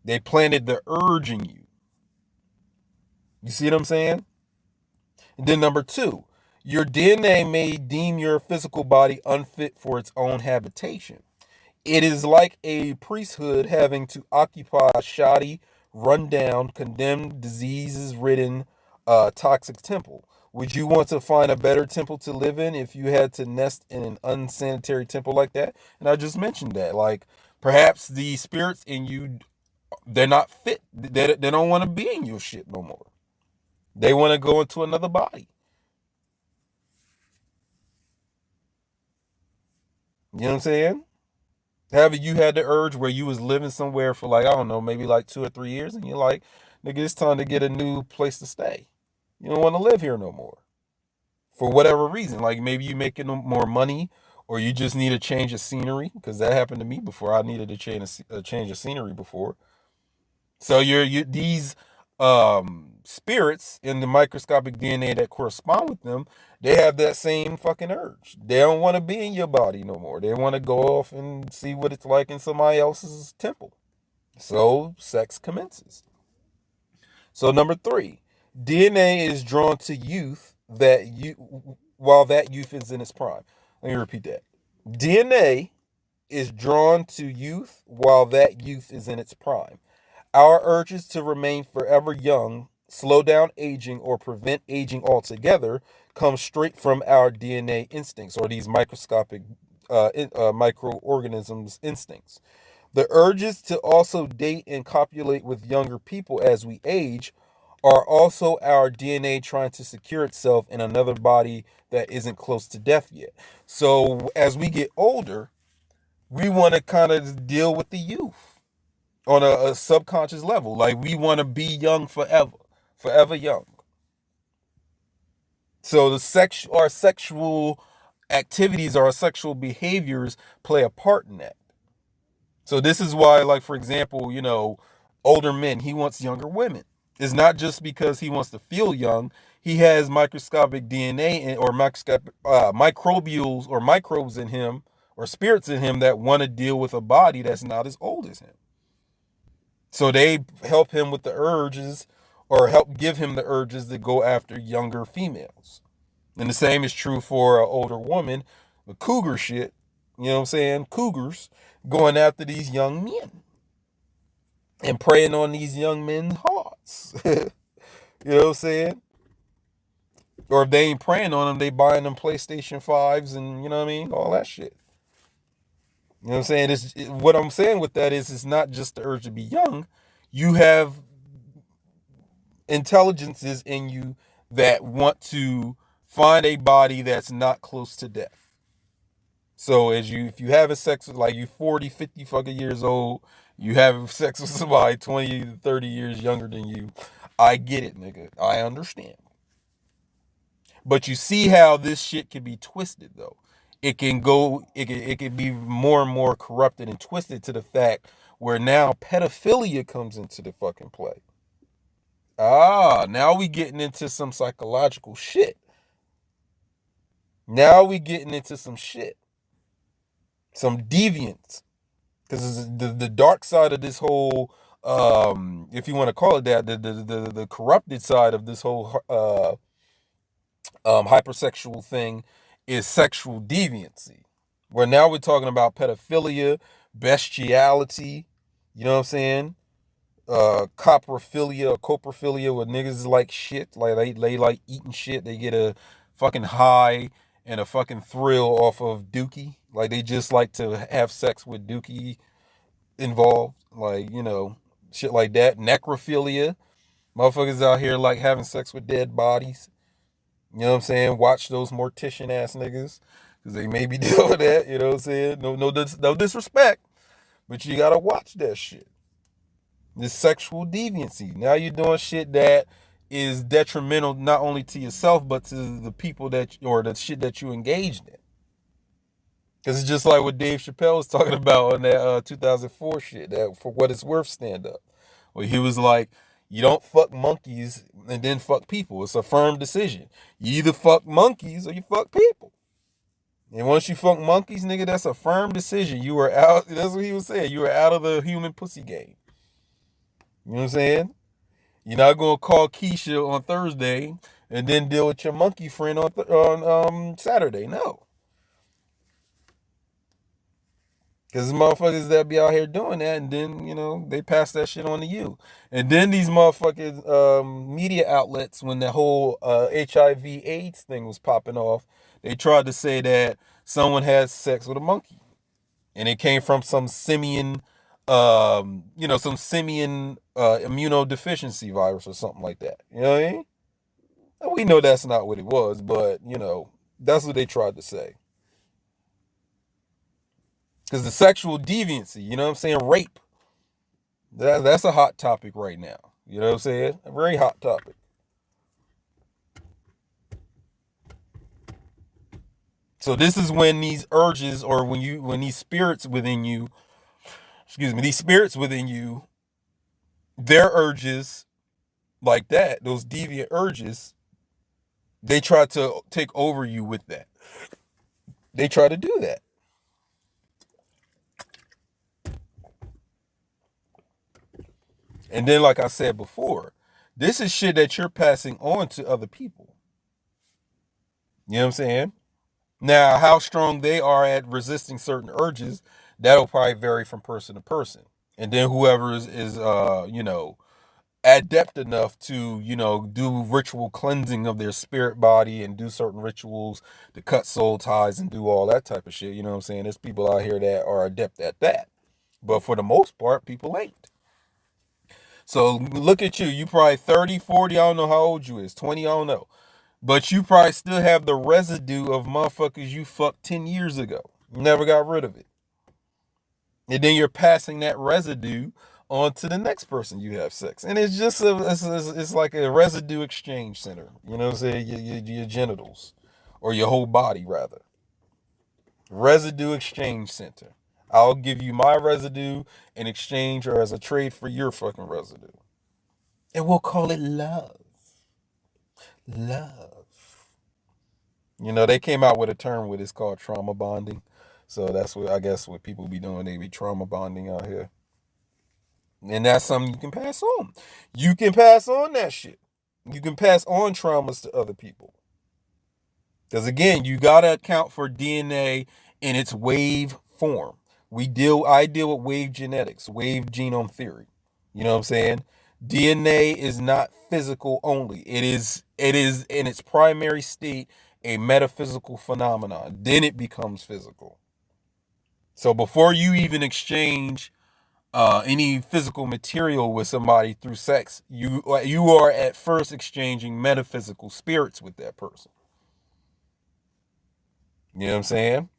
They planted the urge in you. You see what I'm saying? And then number two, your DNA may deem your physical body unfit for its own habitation. It is like a priesthood having to occupy a shoddy, rundown, condemned, diseases ridden, toxic temple. Would you want to find a better temple to live in if you had to nest in an unsanitary temple like that? And I just mentioned that. Like, perhaps the spirits in you, they're not fit. They don't want to be in your shit no more. They want to go into another body. You know what I'm saying? Have you had the urge where you was living somewhere for, like, I don't know, maybe like 2 or 3 years, and you're like, nigga, it's time to get a new place to stay. You don't want to live here no more for whatever reason. Like, maybe you making more money, or you just need a change of scenery, because that happened to me before. I needed a change of scenery before. So you these spirits in the microscopic DNA that correspond with them, they have that same fucking urge. They don't want to be in your body no more. They want to go off and see what it's like in somebody else's temple. So sex commences. So number three, DNA is drawn to youth that you while that youth is in its prime. Let me repeat that. DNA is drawn to youth while that youth is in its prime. Our urges to remain forever young, slow down aging, or prevent aging altogether come straight from our DNA instincts, or these microscopic microorganisms instincts. The urges to also date and copulate with younger people as we age are also our DNA trying to secure itself in another body that isn't close to death yet. So as we get older, we want to kind of deal with the youth on a subconscious level. Like we want to be young forever, forever young. So our sexual activities, our sexual behaviors play a part in that. So this is why, like for example, older men, he wants younger women. It's not just because he wants to feel young. He has microscopic DNA or microscopic microbials or microbes in him or spirits in him that want to deal with a body that's not as old as him. So they help him with the urges or help give him the urges to go after younger females. And the same is true for an older woman, the cougar shit, you know what I'm saying? Cougars going after these young men and preying on these young men's hearts. You know what I'm saying? Or if they ain't preying on them, they buying them PlayStation 5s and, you know what I mean? All that shit. You know what I'm saying? What I'm saying with that is it's not just the urge to be young. You have intelligences in you that want to find a body that's not close to death. So if you have a sex with, like, you 40, 50 fucking years old, you have sex with somebody 20 to 30 years younger than you, I get it, nigga. I understand. But you see how this shit can be twisted though. It can be more and more corrupted and twisted to the fact where now pedophilia comes into the fucking play. Now we getting into some psychological shit. Now we getting into some shit. Some deviance. Because the dark side of this whole, if you want to call it that, the corrupted side of this whole hypersexual thing is sexual deviancy. Where now we're talking about pedophilia, bestiality, you know what I'm saying? Coprophilia or coprophilia, where niggas like shit, like they like eating shit. They get a fucking high and a fucking thrill off of dookie. Like they just like to have sex with dookie involved, like, shit like that. Necrophilia, motherfuckers out here like having sex with dead bodies. You know what I'm saying? Watch those mortician ass niggas, because they may be doing that. You know what I'm saying? No disrespect, but you gotta watch that shit. This sexual deviancy. Now you're doing shit that is detrimental not only to yourself but to the people or the shit that you engaged in. Because it's just like what Dave Chappelle was talking about on that 2004 shit, that For What It's Worth stand up. Where he was like, you don't fuck monkeys and then fuck people. It's a firm decision. You either fuck monkeys or you fuck people. And once you fuck monkeys, nigga, that's a firm decision. You are out. That's what he was saying. You are out of the human pussy game. You know what I'm saying? You're not going to call Keisha on Thursday and then deal with your monkey friend on Saturday. No. Because motherfuckers that be out here doing that, and then, they pass that shit on to you. And then these motherfucking media outlets, when the whole HIV AIDS thing was popping off, they tried to say that someone had sex with a monkey. And it came from some simian, immunodeficiency virus or something like that. You know what I mean? And we know that's not what it was, but, that's what they tried to say. Because the sexual deviancy, you know what I'm saying? Rape. That's a hot topic right now. You know what I'm saying? A very hot topic. So this is when these urges, or when these spirits within you, these spirits within you, their urges like that, those deviant urges, they try to take over you with that. They try to do that. And then, like I said before, This is shit that you're passing on to other people. You know what I'm saying? Now, how strong they are at resisting certain urges, that'll probably vary from person to person. And then whoever is adept enough to, do ritual cleansing of their spirit body and do certain rituals to cut soul ties and do all that type of shit. You know what I'm saying? There's people out here that are adept at that. But for the most part, people ain't. So look at you. You probably 30, 40, I don't know how old you is. 20, I don't know. But you probably still have the residue of motherfuckers you fucked 10 years ago. Never got rid of it. And then you're passing that residue on to the next person you have sex. And it's just it's like a residue exchange center. You know what I'm saying? Your genitals. Or your whole body, rather. Residue exchange center. I'll give you my residue in exchange or as a trade for your fucking residue. And we'll call it love. Love. They came out with a term with it's called trauma bonding. So that's what I guess what people be doing. They be trauma bonding out here. And that's something you can pass on. You can pass on that shit. You can pass on traumas to other people. Because again, you gotta account for DNA in its wave form. I deal with wave genetics, wave genome theory. You know what I'm saying? DNA is not physical only. It is in its primary state a metaphysical phenomenon. Then it becomes physical. So before you even exchange any physical material with somebody through sex, you are at first exchanging metaphysical spirits with that person. You know what I'm saying?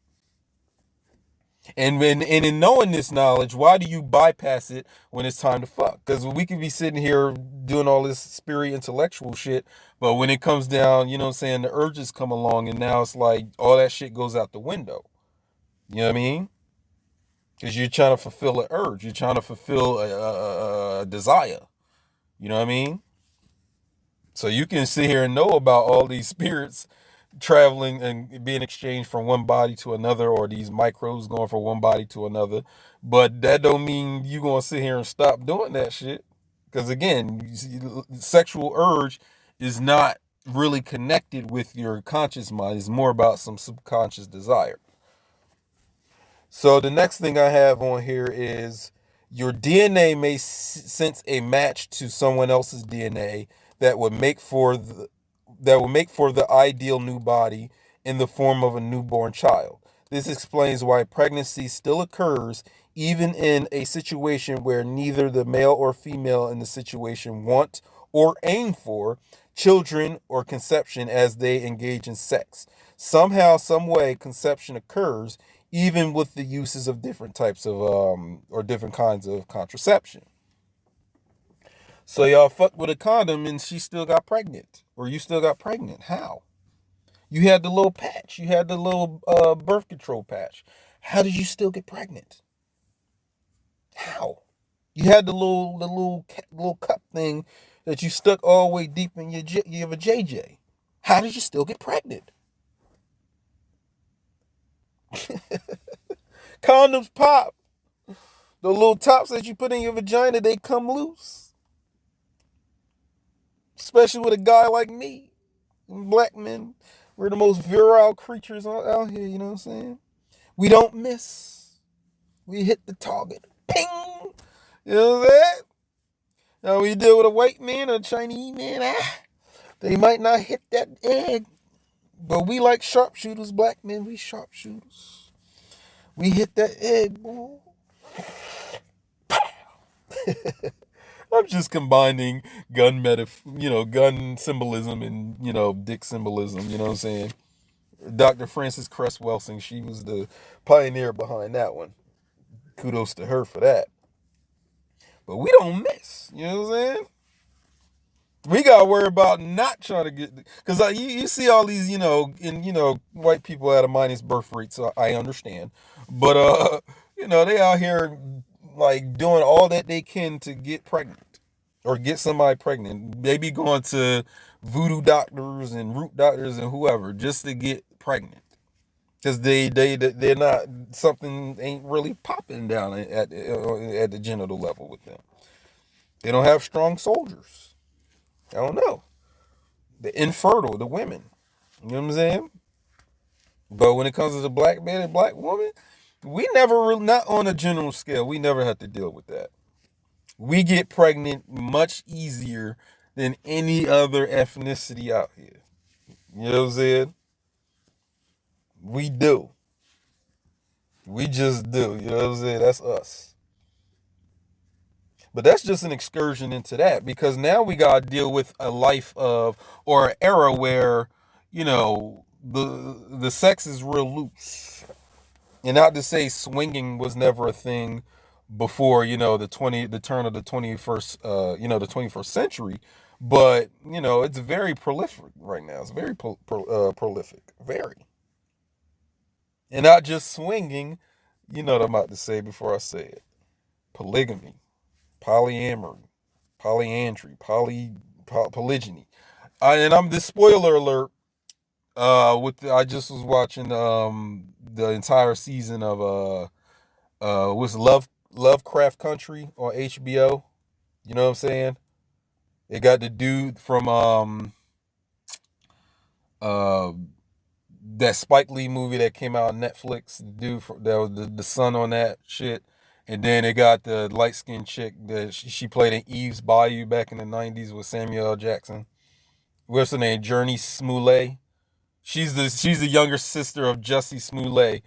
And in knowing this knowledge, why do you bypass it when it's time to fuck? Because we could be sitting here doing all this spirit intellectual shit, but when it comes down, you know what I'm saying, the urges come along and now it's like all that shit goes out the window. You know what I mean? Because you're trying to fulfill an urge. You're trying to fulfill a desire. You know what I mean? So you can sit here and know about all these spirits traveling and being exchanged from one body to another, or these microbes going from one body to another. But that don't mean you gonna sit here and stop doing that shit. Because again, sexual urge is not really connected with your conscious mind. It's more about some subconscious desire. So the next thing I have on here is your DNA may sense a match to someone else's DNA that would make for the ideal new body in the form of a newborn child. This explains why pregnancy still occurs even in a situation where neither the male or female in the situation want or aim for children or conception as they engage in sex. Somehow, some way, conception occurs even with the uses of different types of or different kinds of contraception. So y'all fucked with a condom and she still got pregnant, or you still got pregnant. How? You had the little patch. You had the little birth control patch. How did you still get pregnant? How? You had the little cup thing that you stuck all the way deep in your JJ. How did you still get pregnant? Condoms pop. The little tops that you put in your vagina, they come loose. Especially with a guy like me. Black men, we're the most virile creatures out here, you know what I'm saying? We don't miss. We hit the target. Ping! You know what I'm saying? Now, when you deal with a white man or a Chinese man, they might not hit that egg. But we like sharpshooters, black men, we sharpshooters. We hit that egg, boy. I'm just combining gun symbolism and, dick symbolism, you know what I'm saying? Dr. Frances Cress Welsing, she was the pioneer behind that one. Kudos to her for that. But we don't miss, you know what I'm saying? We got to worry about not trying to get, because you see all these, white people at a minus birth rate, so I understand. But, they out here like doing all that they can to get pregnant or get somebody pregnant. They be going to voodoo doctors and root doctors and whoever just to get pregnant. Because they're not, something ain't really popping down at the genital level with them. They don't have strong soldiers. I don't know. The infertile, the women. You know what I'm saying? But when it comes to the black man and black woman, we never, not on a general scale, we never have to deal with that. We get pregnant much easier than any other ethnicity out here. You know what I'm saying? We do. We just do. You know what I'm saying? That's us. But that's just an excursion into that, because now we got to deal with a life of, or an era where, the sex is real loose. And not to say swinging was never a thing before, the turn of the 21st, the 21st century, but it's very prolific right now. It's very prolific, very, and not just swinging. You know what I'm about to say before I say it: polygamy, polyamory, polyandry, polygyny. And I'm this spoiler alert. I just was watching the entire season of was Lovecraft Country on HBO. You know what I'm saying? It got the dude from uh that Spike Lee movie that came out on Netflix. The dude that was the son on that shit. And then it got the light skinned chick that she played in Eve's Bayou back in the '90s with Samuel L. Jackson. What's her name? Journey Smollett. She's the younger sister of Jussie Smollett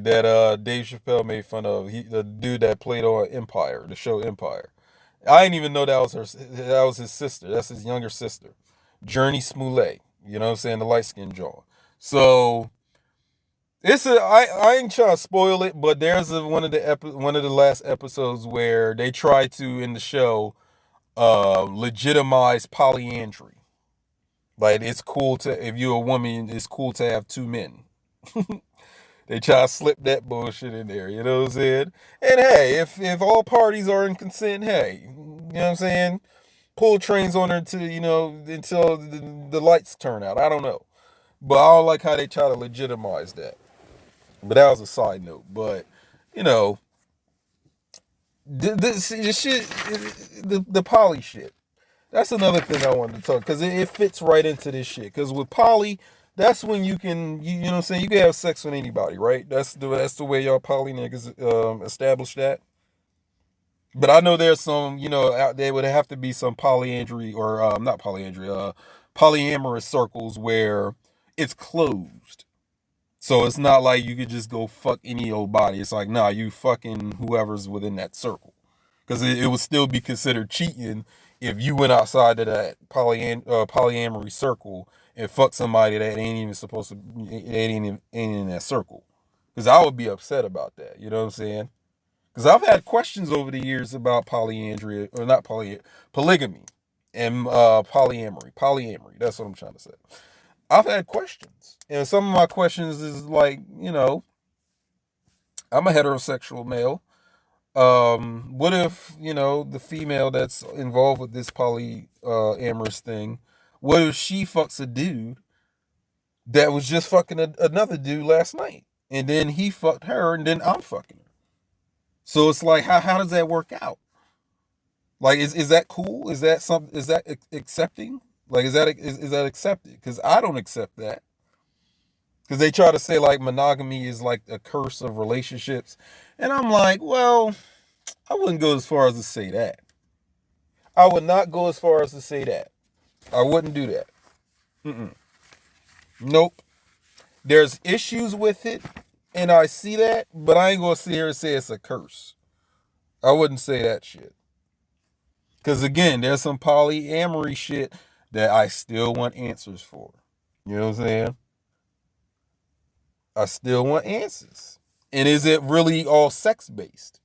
that Dave Chappelle made fun of. The dude that played on Empire, the show Empire. I didn't even know that was his sister. That's his younger sister, Journey Smollett. You know what I'm saying? The light skinned jaw. So I ain't trying to spoil it, but there's one of the last episodes where they try to, in the show, legitimize polyandry. Like, it's cool to, if you're a woman, it's cool to have two men. They try to slip that bullshit in there, you know what I'm saying? And hey, if all parties are in consent, hey, you know what I'm saying? Pull trains on her to, until the lights turn out. I don't know. But I don't like how they try to legitimize that. But that was a side note. But, you know, the shit, the poly shit. That's another thing I wanted to talk, because it fits right into this shit. Because with poly, that's when you know what I'm saying, you can have sex with anybody, right? That's the way y'all poly niggas establish that. But I know there's some, out there would have to be some polyandry, or not polyandry, polyamorous circles where it's closed. So it's not like you could just go fuck any old body. It's like, nah, you fucking whoever's within that circle. Because it would still be considered cheating if you went outside of that polyamory circle and fuck somebody that ain't even supposed to, ain't in that circle. Because I would be upset about that. You know what I'm saying? Because I've had questions over the years about polyandry, or not polygamy, and polyamory. Polyamory. That's what I'm trying to say. I've had questions, and some of my questions is like, I'm a heterosexual male. What if, the female that's involved with this polyamorous thing, what if she fucks a dude that was just fucking another dude last night, and then he fucked her, and then I'm fucking her? So it's like, how does that work out? Like, is that cool? Is that something? Is that accepting? Like, is that accepted? Because I don't accept that. Because they try to say like monogamy is like a curse of relationships, and I'm like, well, I wouldn't go as far as to say that. I would not go as far as to say that. I wouldn't do that. Mm-mm. Nope. There's issues with it, and I see that, but I ain't gonna sit here and say it's a curse. I wouldn't say that shit. Because again, there's some polyamory shit that I still want answers for. You know what I'm saying? I still want answers. And is it really all sex based?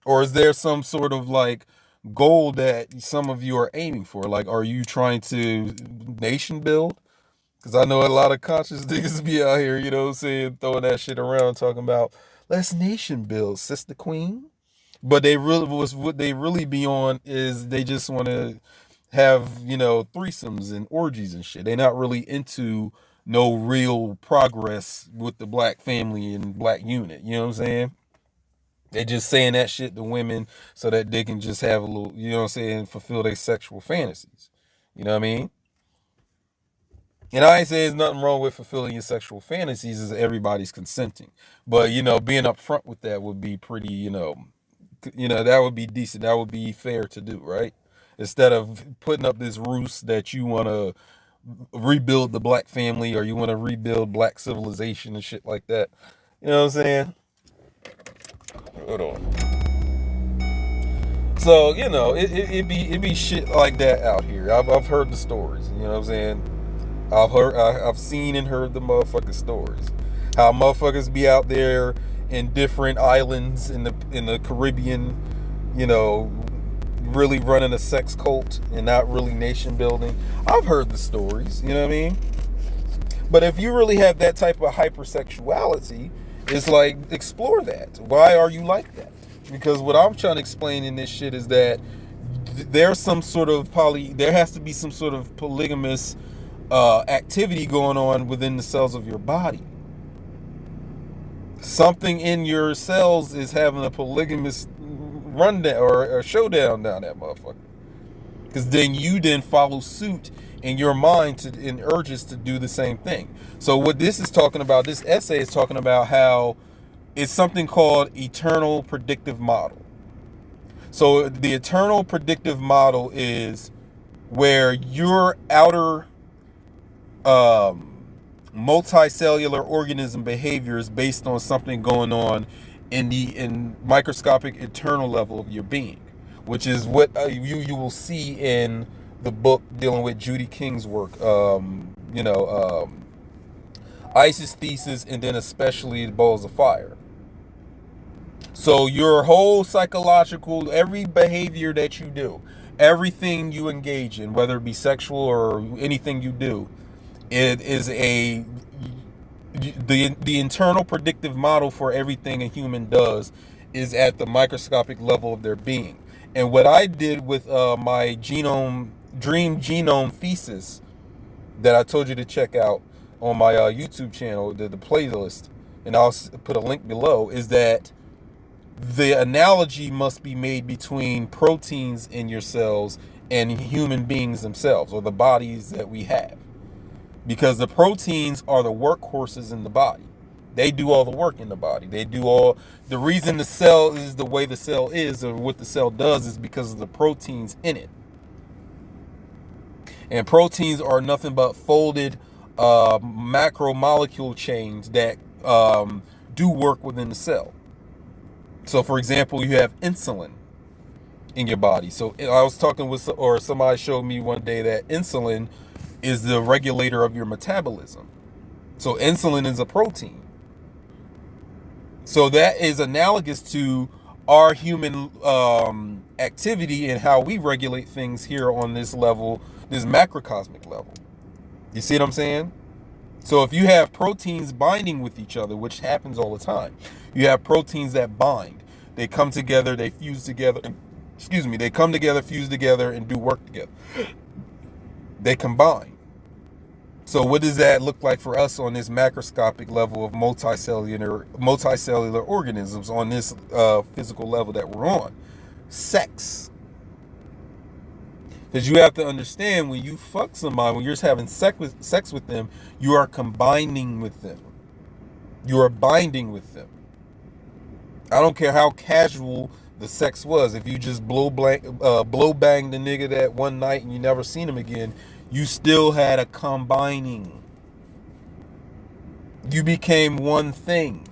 Or is there some sort of like goal that some of you are aiming for? Like, are you trying to nation build? Because I know a lot of conscious niggas be out here, you know what I'm saying, throwing that shit around, talking about, let's nation build, sister queen. But what they really be on is they just want to have, threesomes and orgies and shit. They're not really into no real progress with the black family and black unit. You know what I'm saying? They just saying that shit to women so that they can just have a little, you know what I'm saying, fulfill their sexual fantasies. You know what I mean? And I ain't say there's nothing wrong with fulfilling your sexual fantasies as everybody's consenting. But, being upfront with that would be pretty, that would be decent. That would be fair to do, right? Instead of putting up this ruse that you want to rebuild the black family or you want to rebuild black civilization and shit like that. You know what I'm saying? Hold on. So, it be shit like that out here. I've heard the stories. You know what I'm saying? I've seen and heard the motherfucking stories. How motherfuckers be out there in different islands in the Caribbean, you know, really running a sex cult and not really nation building. I've heard the stories, you know what I mean? But if you really have that type of hypersexuality, it's like, explore that. Why are you like that? Because what I'm trying to explain in this shit is that there has to be some sort of polygamous activity going on within the cells of your body. Something in your cells is having a polygamous rundown or a showdown down that motherfucker. Because then you follow suit in your mind in urges to do the same thing. So what this is talking about, this essay is talking about how it's something called eternal predictive model. So the eternal predictive model is where your outer multicellular organism behavior is based on something going on in microscopic internal level of your being, which is what you will see in the book dealing with Judy King's work, Isis Thesis, and then especially the Balls of Fire. So your whole psychological, every behavior that you do, everything you engage in, whether it be sexual or anything you do, it is the internal predictive model for everything a human does is at the microscopic level of their being. And what I did with my dream genome thesis that I told you to check out on my YouTube channel, the playlist, and I'll put a link below, is that the analogy must be made between proteins in your cells and human beings themselves, or the bodies that we have. Because the proteins are the workhorses in the body. They do all the work in the body. The reason the cell is the way the cell is, or what the cell does, is because of the proteins in it. And proteins are nothing but folded macromolecule chains that do work within the cell. So, for example, you have insulin in your body. So I was talking with, or somebody showed me one day that insulin is the regulator of your metabolism. So insulin is a protein. So that is analogous to our human activity and how we regulate things here on this level, this macrocosmic level. You see what I'm saying? So if you have proteins binding with each other, which happens all the time, you have proteins that bind. They come together, they fuse together. They come together, fuse together, and do work together. They combine. So what does that look like for us on this macroscopic level of multicellular organisms on this physical level that we're on? Sex. Because you have to understand, when you fuck somebody, when you're just having sex with them, you are combining with them. You are binding with them. I don't care how casual the sex was. If you just blow bang the nigga that one night and you never seen him again, you still had a combining. You became one thing.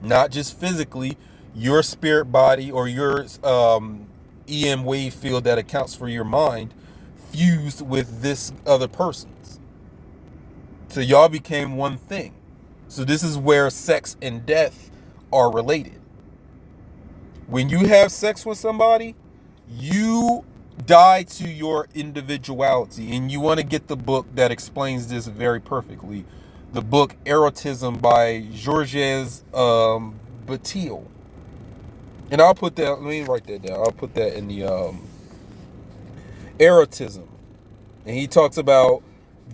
Not just physically, your spirit body or your EM wave field that accounts for your mind fused with this other person's. So y'all became one thing. So this is where sex and death are related. When you have sex with somebody, you die to your individuality. And you want to get the book that explains this very perfectly. The book Erotism by Georges Bataille. And I'll put that, let me write that down. I'll put that in the Erotism. And he talks about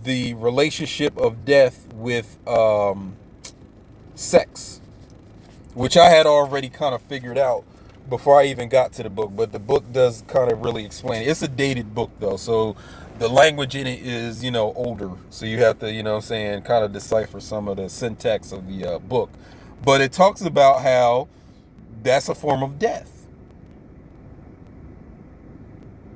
the relationship of death with sex, which I had already kind of figured out before I even got to the book. But the book does kind of really explain it. It's a dated book, though, so the language in it is, older. So you have to, what I'm saying, kind of decipher some of the syntax of the book. But it talks about how that's a form of death.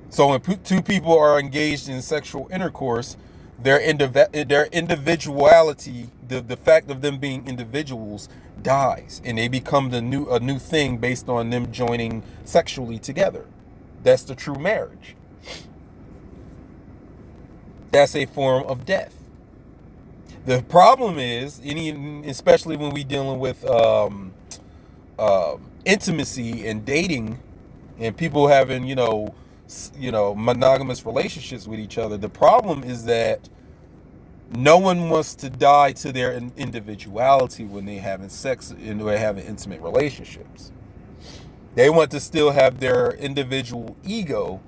So when two people are engaged in sexual intercourse, their individuality, the fact of them being individuals, dies, and they become a new thing based on them joining sexually together. That's the true marriage. That's a form of death. The problem is, especially when we're dealing with intimacy and dating, and people having monogamous relationships with each other. The problem is that no one wants to die to their individuality when they're having sex and they're having intimate relationships. They want to still have their individual ego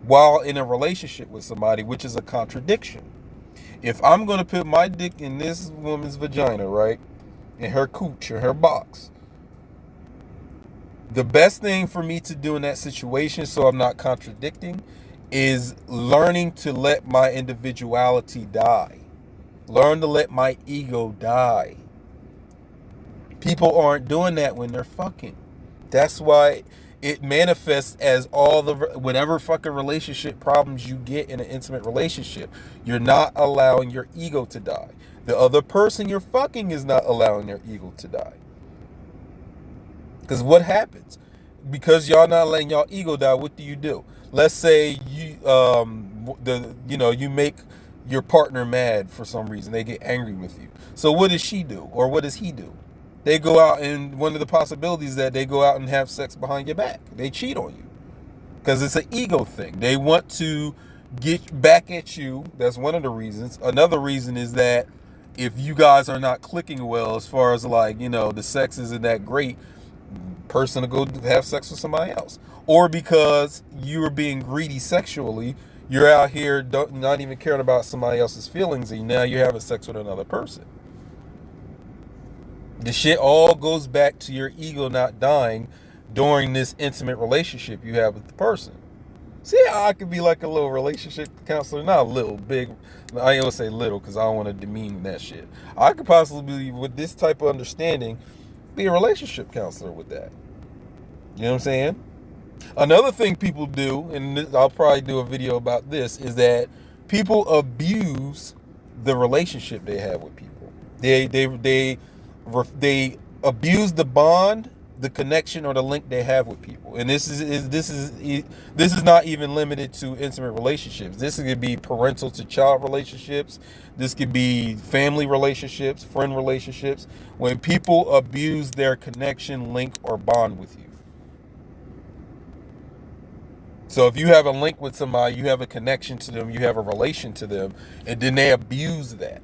while in a relationship with somebody, which is a contradiction. If I'm going to put my dick in this woman's vagina, right, in her cooch or her box, the best thing for me to do in that situation, so I'm not contradicting, is learning to let my individuality die. Learn to let my ego die. People aren't doing that when they're fucking. That's why it manifests as all the whatever fucking relationship problems you get in an intimate relationship. You're not allowing your ego to die. The other person you're fucking is not allowing their ego to die. Because what happens? Because y'all not letting y'all ego die, what do? Let's say you make your partner mad for some reason. They get angry with you. So what does she do? Or what does he do? They go out, and one of the possibilities is that they go out and have sex behind your back. They cheat on you. Because it's an ego thing. They want to get back at you. That's one of the reasons. Another reason is that if you guys are not clicking well, as far as the sex isn't that great, person to go have sex with somebody else. Or because you're being greedy sexually, you're out here not even caring about somebody else's feelings, and now you're having sex with another person. The shit all goes back to your ego not dying during this intimate relationship you have with the person. See how I could be like a little relationship counselor? Not a little, big. I ain't gonna say little because I don't want to demean that shit. I could possibly, with this type of understanding, be a relationship counselor with that. You know what I'm saying? Another thing people do, and I'll probably do a video about this, is that people abuse the relationship they have with people. They abuse the bond, the connection, or the link they have with people. And this is not even limited to intimate relationships. This could be parental to child relationships. This could be family relationships, friend relationships. When people abuse their connection, link, or bond with you. So if you have a link with somebody, you have a connection to them, you have a relation to them, and then they abuse that.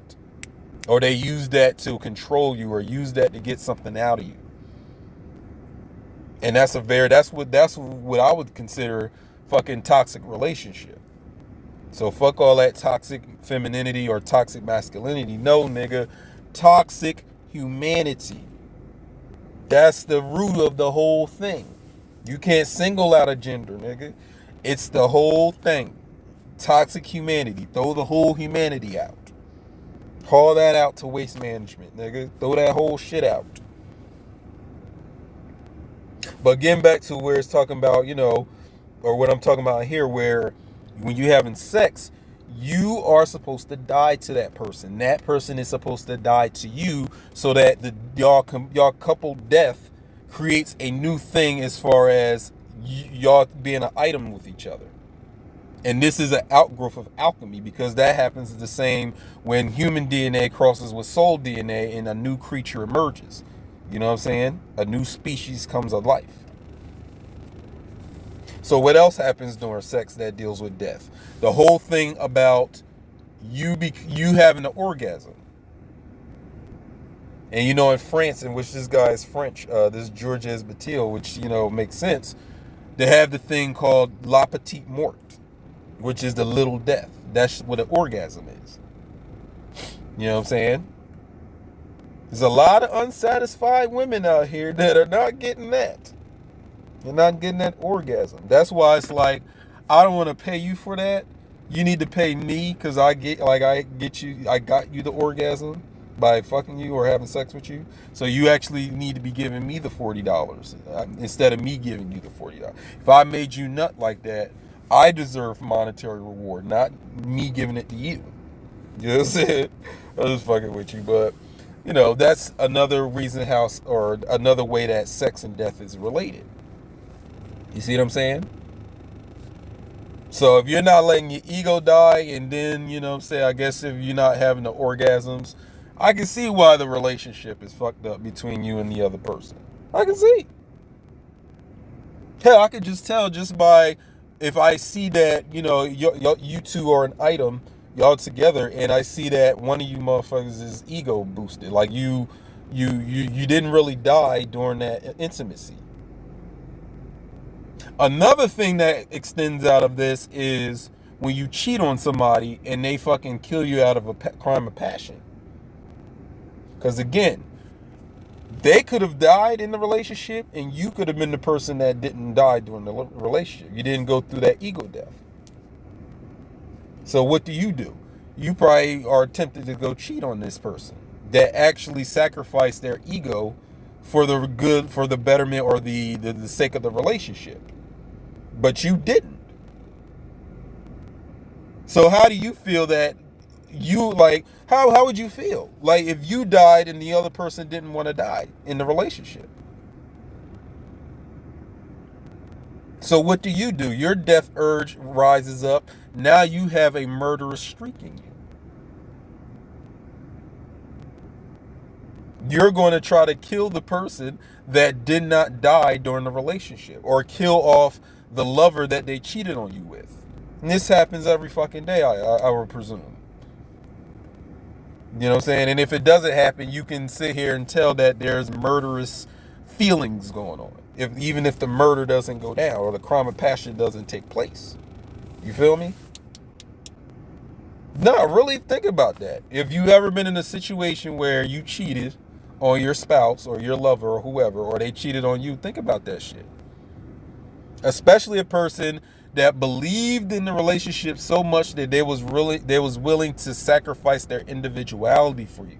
Or they use that to control you, or use that to get something out of you. And that's what I would consider fucking toxic relationship. So fuck all that toxic femininity or toxic masculinity. No, nigga. Toxic humanity. That's the root of the whole thing. You can't single out a gender, nigga. It's the whole thing. Toxic humanity. Throw the whole humanity out. Haul that out to waste management, nigga. Throw that whole shit out. But getting back to where it's talking about, or what I'm talking about here, where when you're having sex, you are supposed to die to that person. That person is supposed to die to you, so that y'all couple death creates a new thing as far as y'all being an item with each other. And this is an outgrowth of alchemy, because that happens the same when human DNA crosses with soul DNA and a new creature emerges. You know what I'm saying? A new species comes to life. So what else happens during sex that deals with death? The whole thing about you having an orgasm. And in France, in which this guy is French, this Georges Batil, which makes sense, they have the thing called la petite mort, which is the little death. That's what an orgasm is. You know what I'm saying? There's a lot of unsatisfied women out here that are not getting that. They're not getting that orgasm. That's why it's like, I don't want to pay you for that. You need to pay me because I got you the orgasm by fucking you or having sex with you. So you actually need to be giving me the $40 instead of me giving you the $40. If I made you nut like that, I deserve monetary reward, not me giving it to you. You know what I'm saying? I'm just fucking with you, but that's another reason how, or another way that sex and death is related. You see what I'm saying? So if you're not letting your ego die, and then, I guess if you're not having the orgasms, I can see why the relationship is fucked up between you and the other person. I can see. Hell, I could just tell just by, if I see that, you two are an item, y'all together, and I see that one of you motherfuckers is ego boosted. Like you didn't really die during that intimacy. Another thing that extends out of this is when you cheat on somebody and they fucking kill you out of a crime of passion. Because again, they could have died in the relationship and you could have been the person that didn't die during the relationship. You didn't go through that ego death. So what do? You probably are tempted to go cheat on this person that actually sacrificed their ego for the good, for the betterment, or the sake of the relationship. But you didn't. So how do you feel that how would you feel? Like if you died and the other person didn't want to die in the relationship? So what do? Your death urge rises up. Now you have a murderous streak in you. You're going to try to kill the person that did not die during the relationship, or kill off the lover that they cheated on you with. And this happens every fucking day, I would presume. You know what I'm saying? And if it doesn't happen, you can sit here and tell that there's murderous feelings going on, even if the murder doesn't go down or the crime of passion doesn't take place. You feel me? No, really think about that. If you've ever been in a situation where you cheated on your spouse or your lover or whoever, or they cheated on you, think about that shit. Especially a person that believed in the relationship so much that they was willing to sacrifice their individuality for you.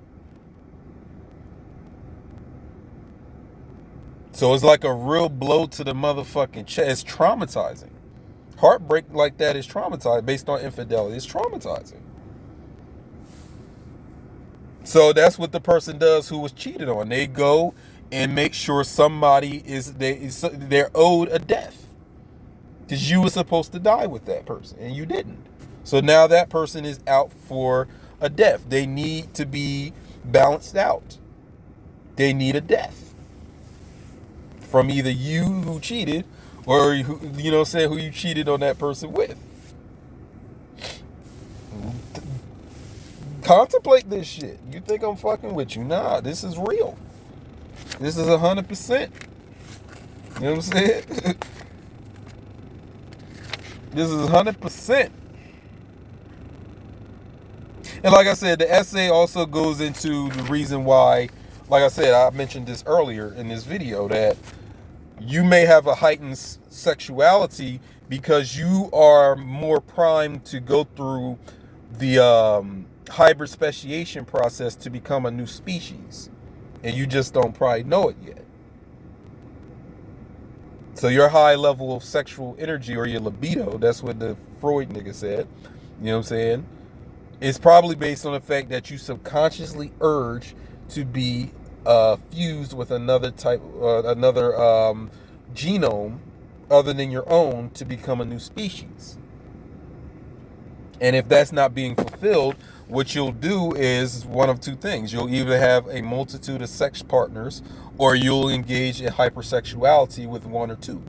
So it's like a real blow to the motherfucking chest. It's traumatizing. Heartbreak like that is traumatizing. Based on infidelity, it's traumatizing. So that's what the person does who was cheated on. They go and make sure somebody they're owed a death. Because you were supposed to die with that person and you didn't. So now that person is out for a death. They need to be balanced out. They need a death from either you who cheated, or who you cheated on that person with. Contemplate this shit. You think I'm fucking with you? Nah, this is real. This is 100%. You know what I'm saying? This is 100%. And like I said, the essay also goes into the reason why, like I said, I mentioned this earlier in this video, that you may have a heightened sexuality because you are more primed to go through the hypersexuality process to become a new species. And you just don't probably know it yet. So your high level of sexual energy, or your libido, that's what the Freud nigga said, you know what I'm saying, is probably based on the fact that you subconsciously urge to be fused with another genome other than your own to become a new species. And if that's not being fulfilled, what you'll do is one of two things. You'll either have a multitude of sex partners, or you'll engage in hypersexuality with one or two.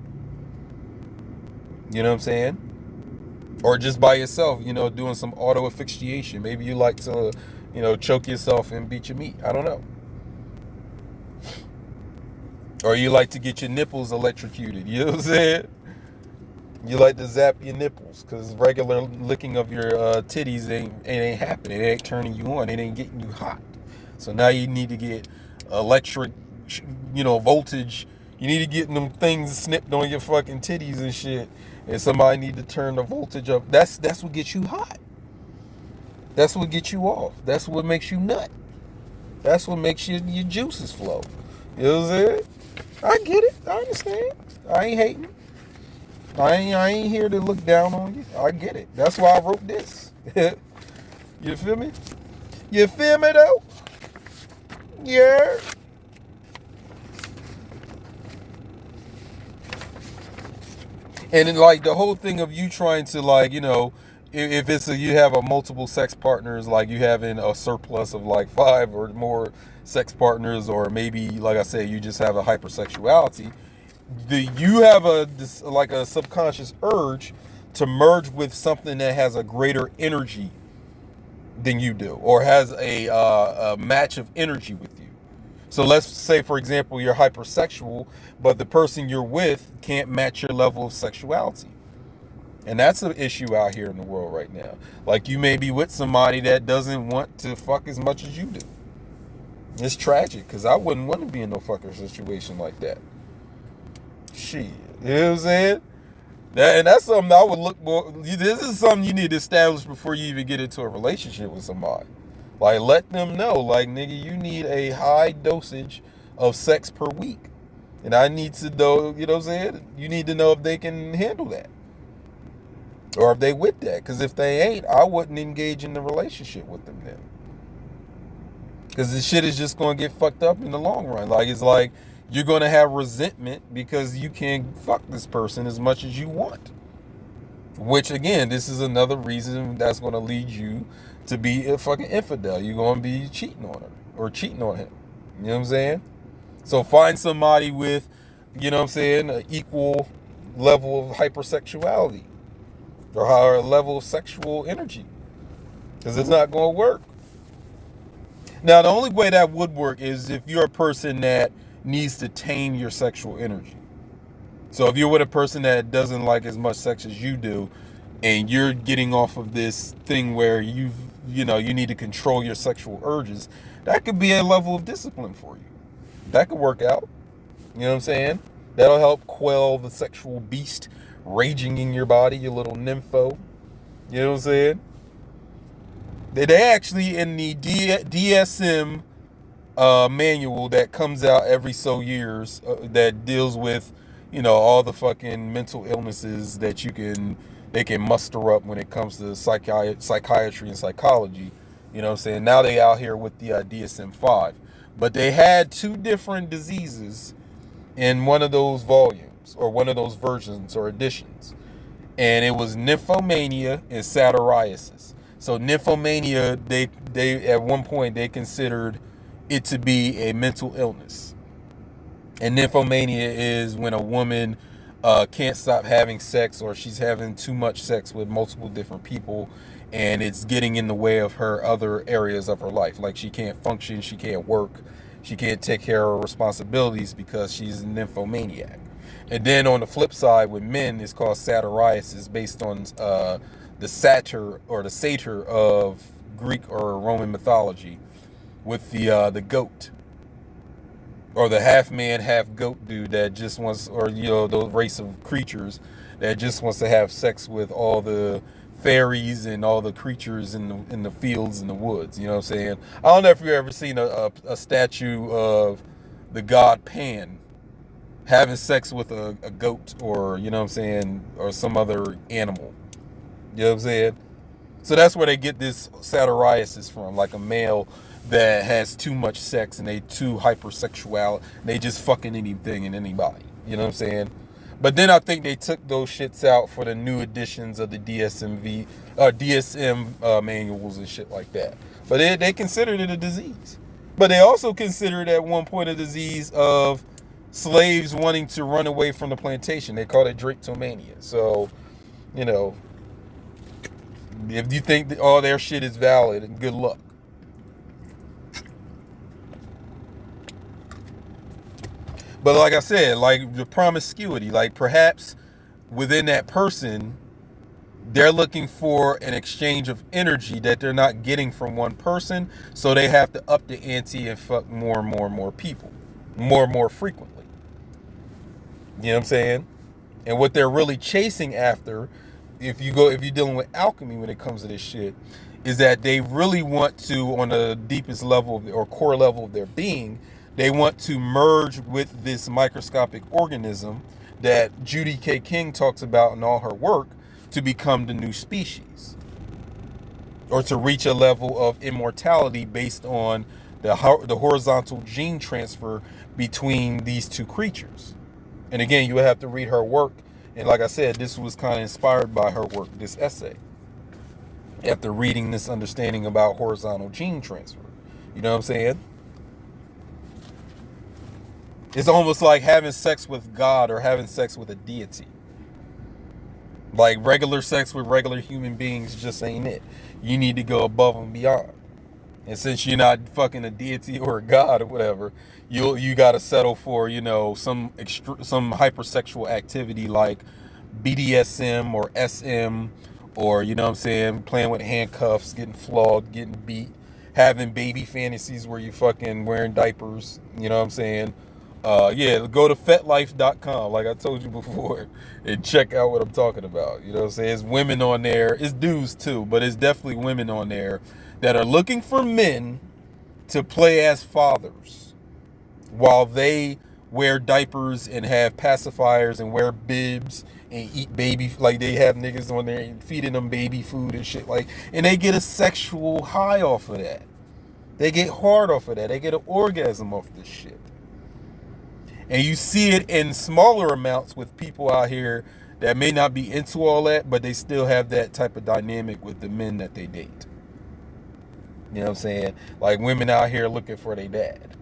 You know what I'm saying? Or just by yourself, doing some auto asphyxiation. Maybe you like to, choke yourself and beat your meat. I don't know. Or you like to get your nipples electrocuted. You know what I'm saying? You like to zap your nipples, because regular licking of your titties ain't happening. It ain't turning you on. It ain't getting you hot. So now you need to get electric, voltage. You need to get them things snipped on your fucking titties and shit. and somebody need to turn the voltage up. That's what gets you hot. That's what gets you off. That's what makes you nut. That's what makes your juices flow. You know what I'm saying? I get it. I understand. I ain't hating. I ain't here to look down on you. I get it. That's why I wrote this. You feel me? You feel me though? Yeah. And then, like, the whole thing of you trying to, like, you know, if it's you have a multiple sex partners, like you having a surplus of like 5 or more sex partners, or maybe, like I said, you just have a hypersexuality, you have like a subconscious urge to merge with something that has a greater energy than you do, or has a match of energy with you. So let's say, for example, you're hypersexual, but the person you're with can't match your level of sexuality. And that's an issue out here in the world right now. Like, you may be with somebody that doesn't want to fuck as much as you do. It's tragic, because I wouldn't want to be in no fucking situation like that. Shit. You know what I'm saying? And that's something I would look more. This is something you need to establish before you even get into a relationship with somebody. Like, let them know, like, nigga, you need a high dosage of sex per week. And I need to know, you know what I'm saying? You need to know if they can handle that. Or if they with that. Because if they ain't, I wouldn't engage in the relationship with them then. Because the shit is just going to get fucked up in the long run. Like, it's like you're going to have resentment because you can't fuck this person as much as you want. Which, again, this is another reason that's going to lead you to be a fucking infidel. You're going to be cheating on her or cheating on him. You know what I'm saying? So find somebody with, you know what I'm saying, an equal level of hypersexuality or a level of sexual energy. Because it's not going to work. Now, the only way that would work is if you're a person that needs to tame your sexual energy. So if you're with a person that doesn't like as much sex as you do, and you're getting off of this thing where you need to control your sexual urges, that could be a level of discipline for you. That could work out. You know what I'm saying? That'll help quell the sexual beast raging in your body, your little nympho. You know what I'm saying? They actually, in the DSM manual that comes out every so years, that deals with, you know, all the fucking mental illnesses that they can muster up when it comes to psychiatry and psychology. You know what I'm saying? Now they out here with the DSM-5. But they had 2 different diseases in one of those volumes, or one of those versions or editions. And it was nymphomania and satyriasis. So nymphomania, they at one point they considered it to be a mental illness. And nymphomania is when a woman can't stop having sex, or she's having too much sex with multiple different people, and it's getting in the way of her other areas of her life. Like, she can't function, she can't work, she can't take care of her responsibilities because she's a nymphomaniac. And then on the flip side, with men, it's called satyriasis, based on the satyr or the satyr of Greek or Roman mythology, with the goat, or the half man, half goat dude that just wants, or, you know, those race of creatures that just wants to have sex with all the fairies and all the creatures in the fields and the woods. You know what I'm saying? I don't know if you've ever seen a statue of the god Pan having sex with a goat, or, you know what I'm saying, or some other animal. You know what I'm saying? So that's where they get this satyriasis from, like a male that has too much sex and they too hypersexual. They just fucking anything and anybody. You know what I'm saying? But then I think they took those shits out for the new editions of the DSM manuals and shit like that. But they considered it a disease. But they also considered at one point a disease of slaves wanting to run away from the plantation. They called it drapetomania. So, you know, if you think that all their shit is valid, good luck. But like I said, like the promiscuity, like perhaps within that person, they're looking for an exchange of energy that they're not getting from one person. So they have to up the ante and fuck more and more and more people, more and more frequently. You know what I'm saying? And what they're really chasing after, if you're dealing with alchemy when it comes to this shit, is that they really want to, on the deepest level or core level of their being, they want to merge with this microscopic organism that Judy K. King talks about in all her work, to become the new species, or to reach a level of immortality based on the horizontal gene transfer between these two creatures. And again, you would have to read her work. And like I said, this was kind of inspired by her work, this essay. After reading this understanding about horizontal gene transfer. You know what I'm saying? It's almost like having sex with God or having sex with a deity. Like regular sex with regular human beings just ain't it. You need to go above and beyond. And since you're not fucking a deity or a god or whatever, you got to settle for, you know, some hypersexual activity like BDSM or SM, or, you know what I'm saying, playing with handcuffs, getting flogged, getting beat, having baby fantasies where you fucking wearing diapers, you know what I'm saying? Yeah, go to fetlife.com, like I told you before, and check out what I'm talking about. You know what I'm saying? It's women on there. It's dudes too, but it's definitely women on there that are looking for men to play as fathers while they wear diapers and have pacifiers and wear bibs and eat baby, like they have niggas on there and feeding them baby food and shit, like, and they get a sexual high off of that. They get hard off of that. They get an orgasm off this shit. And you see it in smaller amounts with people out here that may not be into all that, but they still have that type of dynamic with the men that they date. You know what I'm saying? Like women out here looking for their dad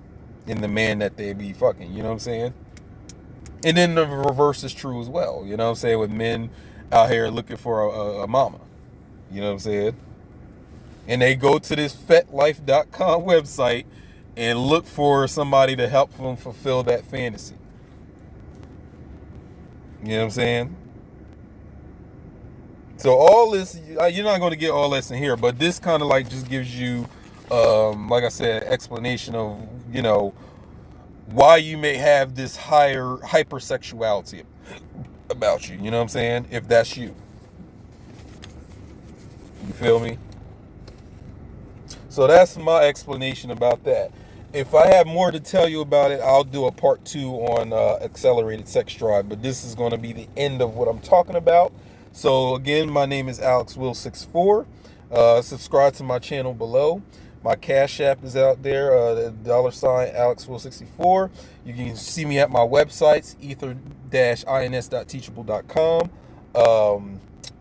in the man that they be fucking. You know what I'm saying? And then the reverse is true as well. You know what I'm saying? With men out here looking for a mama. You know what I'm saying? And they go to this fetlife.com website and look for somebody to help them fulfill that fantasy. You know what I'm saying? So all this, you're not going to get all this in here, but this kind of like just gives you, like I said, explanation of, you know, why you may have this higher hypersexuality about you. You know what I'm saying? If that's you. You feel me? So that's my explanation about that. If I have more to tell you about it, I'll do a part 2 on accelerated sex drive. But this is going to be the end of what I'm talking about. So again, my name is AlexWill64. Subscribe to my channel below. My Cashapp is out there, $AlexWill64. You can see me at my websites, ether-ins.teachable.com,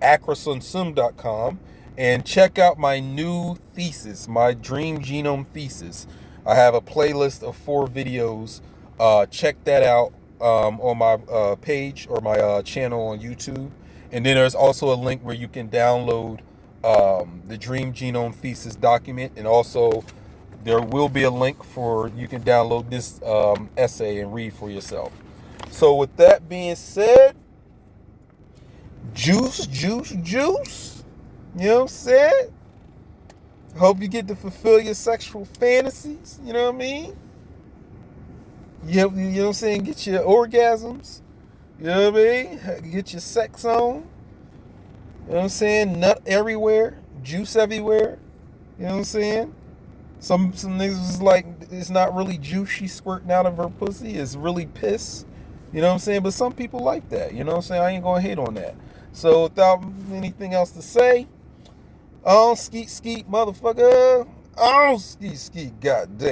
acrasunsum.com, and check out my new thesis, my Dream Genome Thesis. I have a playlist of 4 videos. Check that out on my page or my channel on YouTube. And then there's also a link where you can download the Dream Genome Thesis document. And also there will be a link for you can download this essay and read for yourself. So with that being said, juice. You know what I'm saying? Hope you get to fulfill your sexual fantasies. You know what I mean? You know what I'm saying? Get your orgasms. You know what I mean? Get your sex on. You know what I'm saying? Nut everywhere. Juice everywhere. You know what I'm saying? Some niggas is like, it's not really juice she's squirting out of her pussy. It's really piss. You know what I'm saying? But some people like that. You know what I'm saying? I ain't gonna hate on that. So without anything else to say, skeet, motherfucker. Skeet, goddamn.